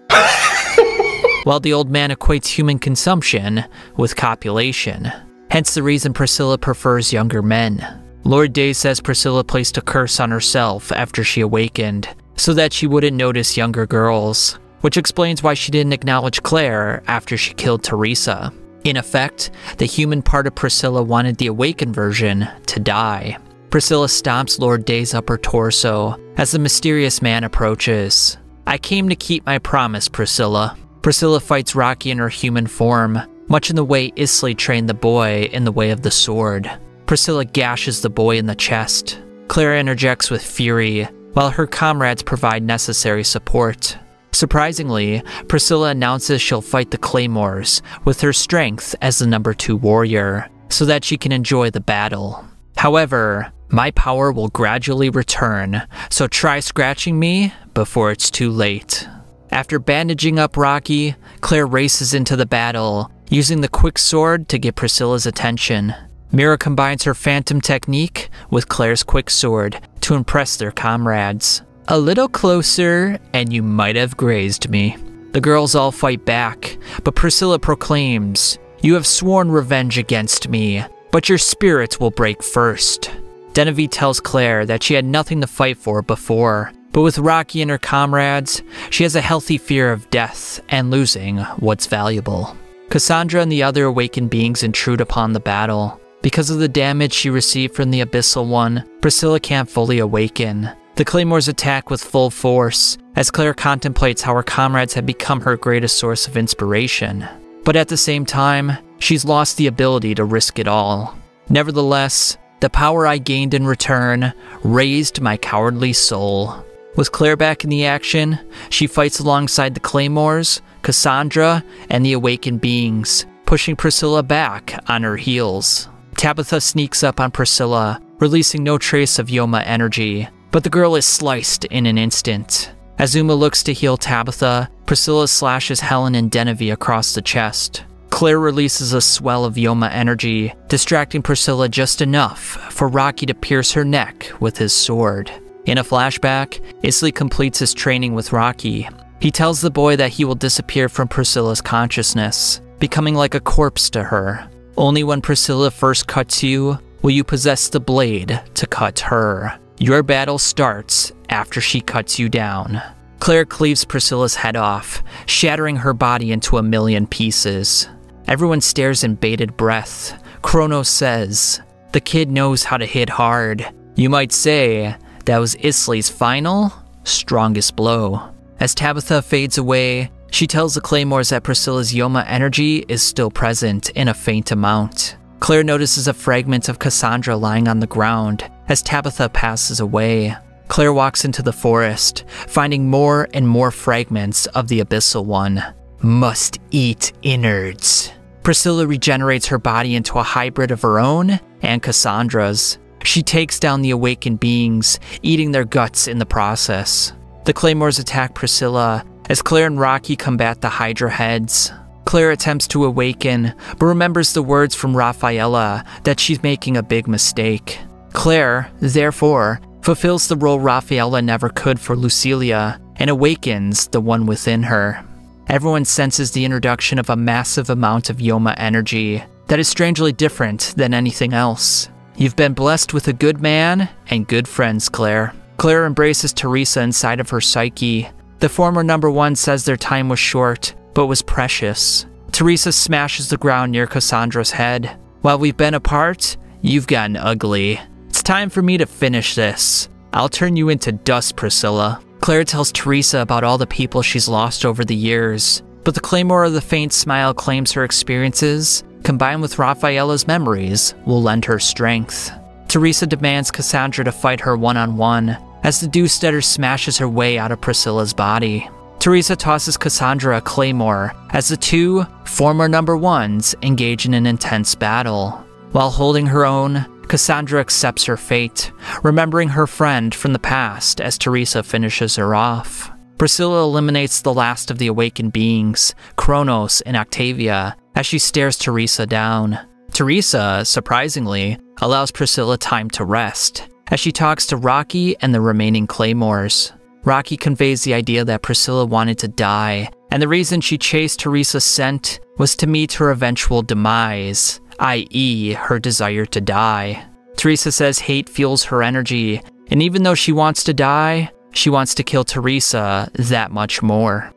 while the old man equates human consumption with copulation. Hence the reason Priscilla prefers younger men. Lord Day says Priscilla placed a curse on herself after she awakened, so that she wouldn't notice younger girls, which explains why she didn't acknowledge Claire after she killed Teresa. In effect, the human part of Priscilla wanted the awakened version to die. Priscilla stomps Lord Day's upper torso as the mysterious man approaches. "I came to keep my promise, Priscilla." Priscilla fights Rocky in her human form, much in the way Isley trained the boy in the way of the sword. Priscilla gashes the boy in the chest. Claire interjects with fury, while her comrades provide necessary support. Surprisingly, Priscilla announces she'll fight the Claymores with her strength as the number 2 warrior, so that she can enjoy the battle. However, my power will gradually return, so try scratching me before it's too late. After bandaging up Rocky, Claire races into the battle, using the quick sword to get Priscilla's attention. Mira combines her phantom technique with Claire's quick sword to impress their comrades. "A little closer, and you might have grazed me." The girls all fight back, but Priscilla proclaims, "You have sworn revenge against me, but your spirits will break first." Genevieve tells Claire that she had nothing to fight for before, but with Rocky and her comrades, she has a healthy fear of death and losing what's valuable. Cassandra and the other awakened beings intrude upon the battle. Because of the damage she received from the Abyssal One, Priscilla can't fully awaken. The Claymores attack with full force, as Claire contemplates how her comrades have become her greatest source of inspiration. But at the same time, she's lost the ability to risk it all. Nevertheless, the power I gained in return raised my cowardly soul. With Claire back in the action, she fights alongside the Claymores, Cassandra, and the awakened beings, pushing Priscilla back on her heels. Tabitha sneaks up on Priscilla, releasing no trace of Yoma energy, but the girl is sliced in an instant. As Uma looks to heal Tabitha, Priscilla slashes Helen and Genevieve across the chest. Claire releases a swell of Yoma energy, distracting Priscilla just enough for Rocky to pierce her neck with his sword. In a flashback, Isley completes his training with Rocky. He tells the boy that he will disappear from Priscilla's consciousness, becoming like a corpse to her. Only when Priscilla first cuts you, will you possess the blade to cut her. Your battle starts after she cuts you down. Claire cleaves Priscilla's head off, shattering her body into a million pieces. Everyone stares in bated breath. Kronos says, "The kid knows how to hit hard." You might say, that was Isley's final, strongest blow. As Tabitha fades away, she tells the Claymores that Priscilla's Yoma energy is still present in a faint amount. Claire notices a fragment of Cassandra lying on the ground as Tabitha passes away. Claire walks into the forest, finding more and more fragments of the Abyssal One. Must eat innards. Priscilla regenerates her body into a hybrid of her own and Cassandra's. She takes down the awakened beings, eating their guts in the process. The Claymores attack Priscilla as Claire and Rocky combat the Hydra heads. Claire attempts to awaken, but remembers the words from Rafaela that she's making a big mistake. Claire, therefore, fulfills the role Rafaela never could for Lucilia and awakens the one within her. Everyone senses the introduction of a massive amount of Yoma energy that is strangely different than anything else. You've been blessed with a good man and good friends, Claire. Claire embraces Teresa inside of her psyche. The former number 1 says their time was short, but was precious. Teresa smashes the ground near Cassandra's head. While we've been apart, you've gotten ugly. It's time for me to finish this. I'll turn you into dust, Priscilla. Claire tells Teresa about all the people she's lost over the years, but the Claymore of the Faint Smile claims her experiences, combined with Rafaela's memories, will lend her strength. Teresa demands Cassandra to fight her one-on-one, as the Dewsteader smashes her way out of Priscilla's body. Teresa tosses Cassandra a claymore as the two former number 1s engage in an intense battle. While holding her own, Cassandra accepts her fate, remembering her friend from the past as Teresa finishes her off. Priscilla eliminates the last of the awakened beings, Kronos and Octavia, as she stares Teresa down. Teresa, surprisingly, allows Priscilla time to rest, as she talks to Rocky and the remaining Claymores. Rocky conveys the idea that Priscilla wanted to die and the reason she chased Teresa's scent was to meet her eventual demise, i.e. her desire to die. Teresa says hate fuels her energy, and even though she wants to die, she wants to kill Teresa that much more.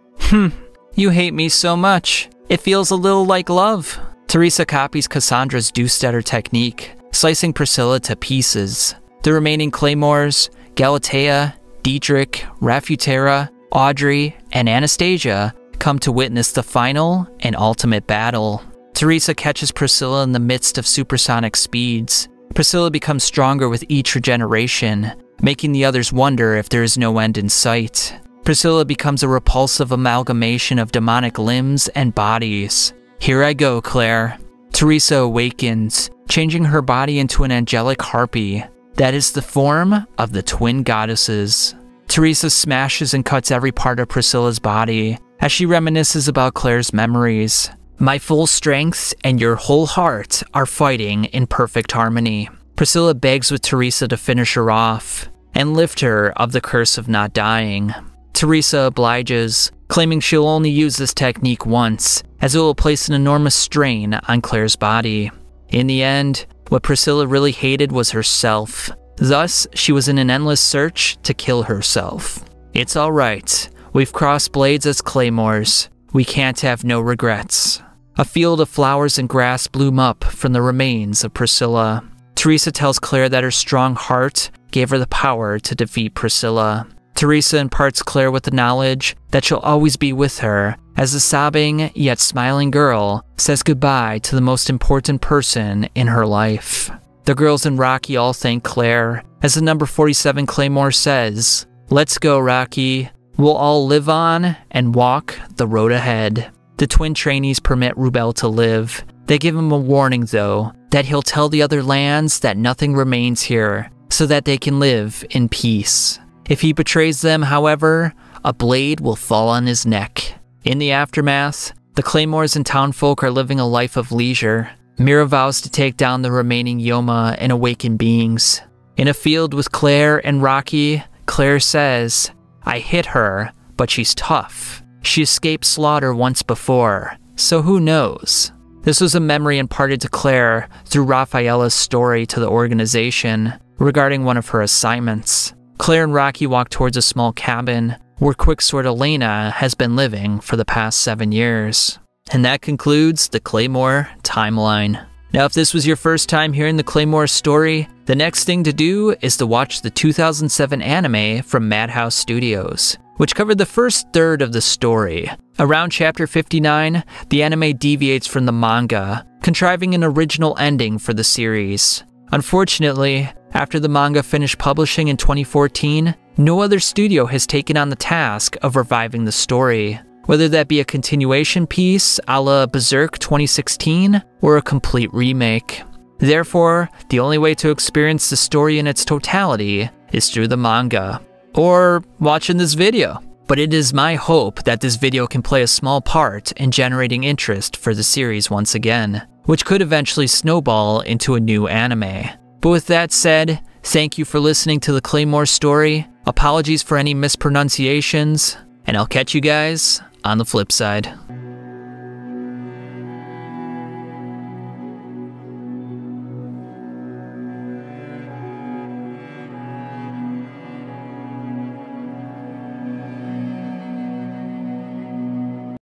You hate me so much. It feels a little like love. Teresa copies Cassandra's Deucedatter technique, slicing Priscilla to pieces. The remaining Claymores, Galatea, Diedrich, Rafutera, Audrey, and Anastasia come to witness the final and ultimate battle. Teresa catches Priscilla in the midst of supersonic speeds. Priscilla becomes stronger with each regeneration, making the others wonder if there is no end in sight. Priscilla becomes a repulsive amalgamation of demonic limbs and bodies. Here I go, Claire. Teresa awakens, changing her body into an angelic harpy. That is the form of the twin goddesses. Teresa smashes and cuts every part of Priscilla's body as she reminisces about Claire's memories. My full strength and your whole heart are fighting in perfect harmony. Priscilla begs with Teresa to finish her off and lift her of the curse of not dying. Teresa obliges, claiming she'll only use this technique once, as it will place an enormous strain on Claire's body. In the end, what Priscilla really hated was herself. Thus, she was in an endless search to kill herself. It's alright. We've crossed blades as Claymores. We can't have no regrets. A field of flowers and grass bloom up from the remains of Priscilla. Teresa tells Claire that her strong heart gave her the power to defeat Priscilla. Teresa imparts Claire with the knowledge that she'll always be with her, as the sobbing yet smiling girl says goodbye to the most important person in her life. The girls and Rocky all thank Claire, as the number 47 Claymore says, "Let's go, Rocky. We'll all live on and walk the road ahead." The twin trainees permit Rubel to live. They give him a warning, though, that he'll tell the other lands that nothing remains here, so that they can live in peace. If he betrays them, however, a blade will fall on his neck. In the aftermath, the Claymores and townfolk are living a life of leisure. Mira vows to take down the remaining Yoma and awakened beings. In a field with Claire and Rocky, Claire says, "I hit her, but she's tough. She escaped slaughter once before, so who knows?" This was a memory imparted to Claire through Rafaela's story to the organization regarding one of her assignments. Claire and Rocky walk towards a small cabin where Quicksword Elena has been living for the past 7 years. And that concludes the Claymore timeline. Now, if this was your first time hearing the Claymore story, the next thing to do is to watch the 2007 anime from Madhouse Studios, which covered the first third of the story. Around chapter 59, the anime deviates from the manga, contriving an original ending for the series. Unfortunately, after the manga finished publishing in 2014, no other studio has taken on the task of reviving the story, whether that be a continuation piece a la Berserk 2016 or a complete remake. Therefore, the only way to experience the story in its totality is through the manga, or watching this video. But it is my hope that this video can play a small part in generating interest for the series once again, which could eventually snowball into a new anime. But with that said, thank you for listening to the Claymore story, apologies for any mispronunciations, and I'll catch you guys on the flip side.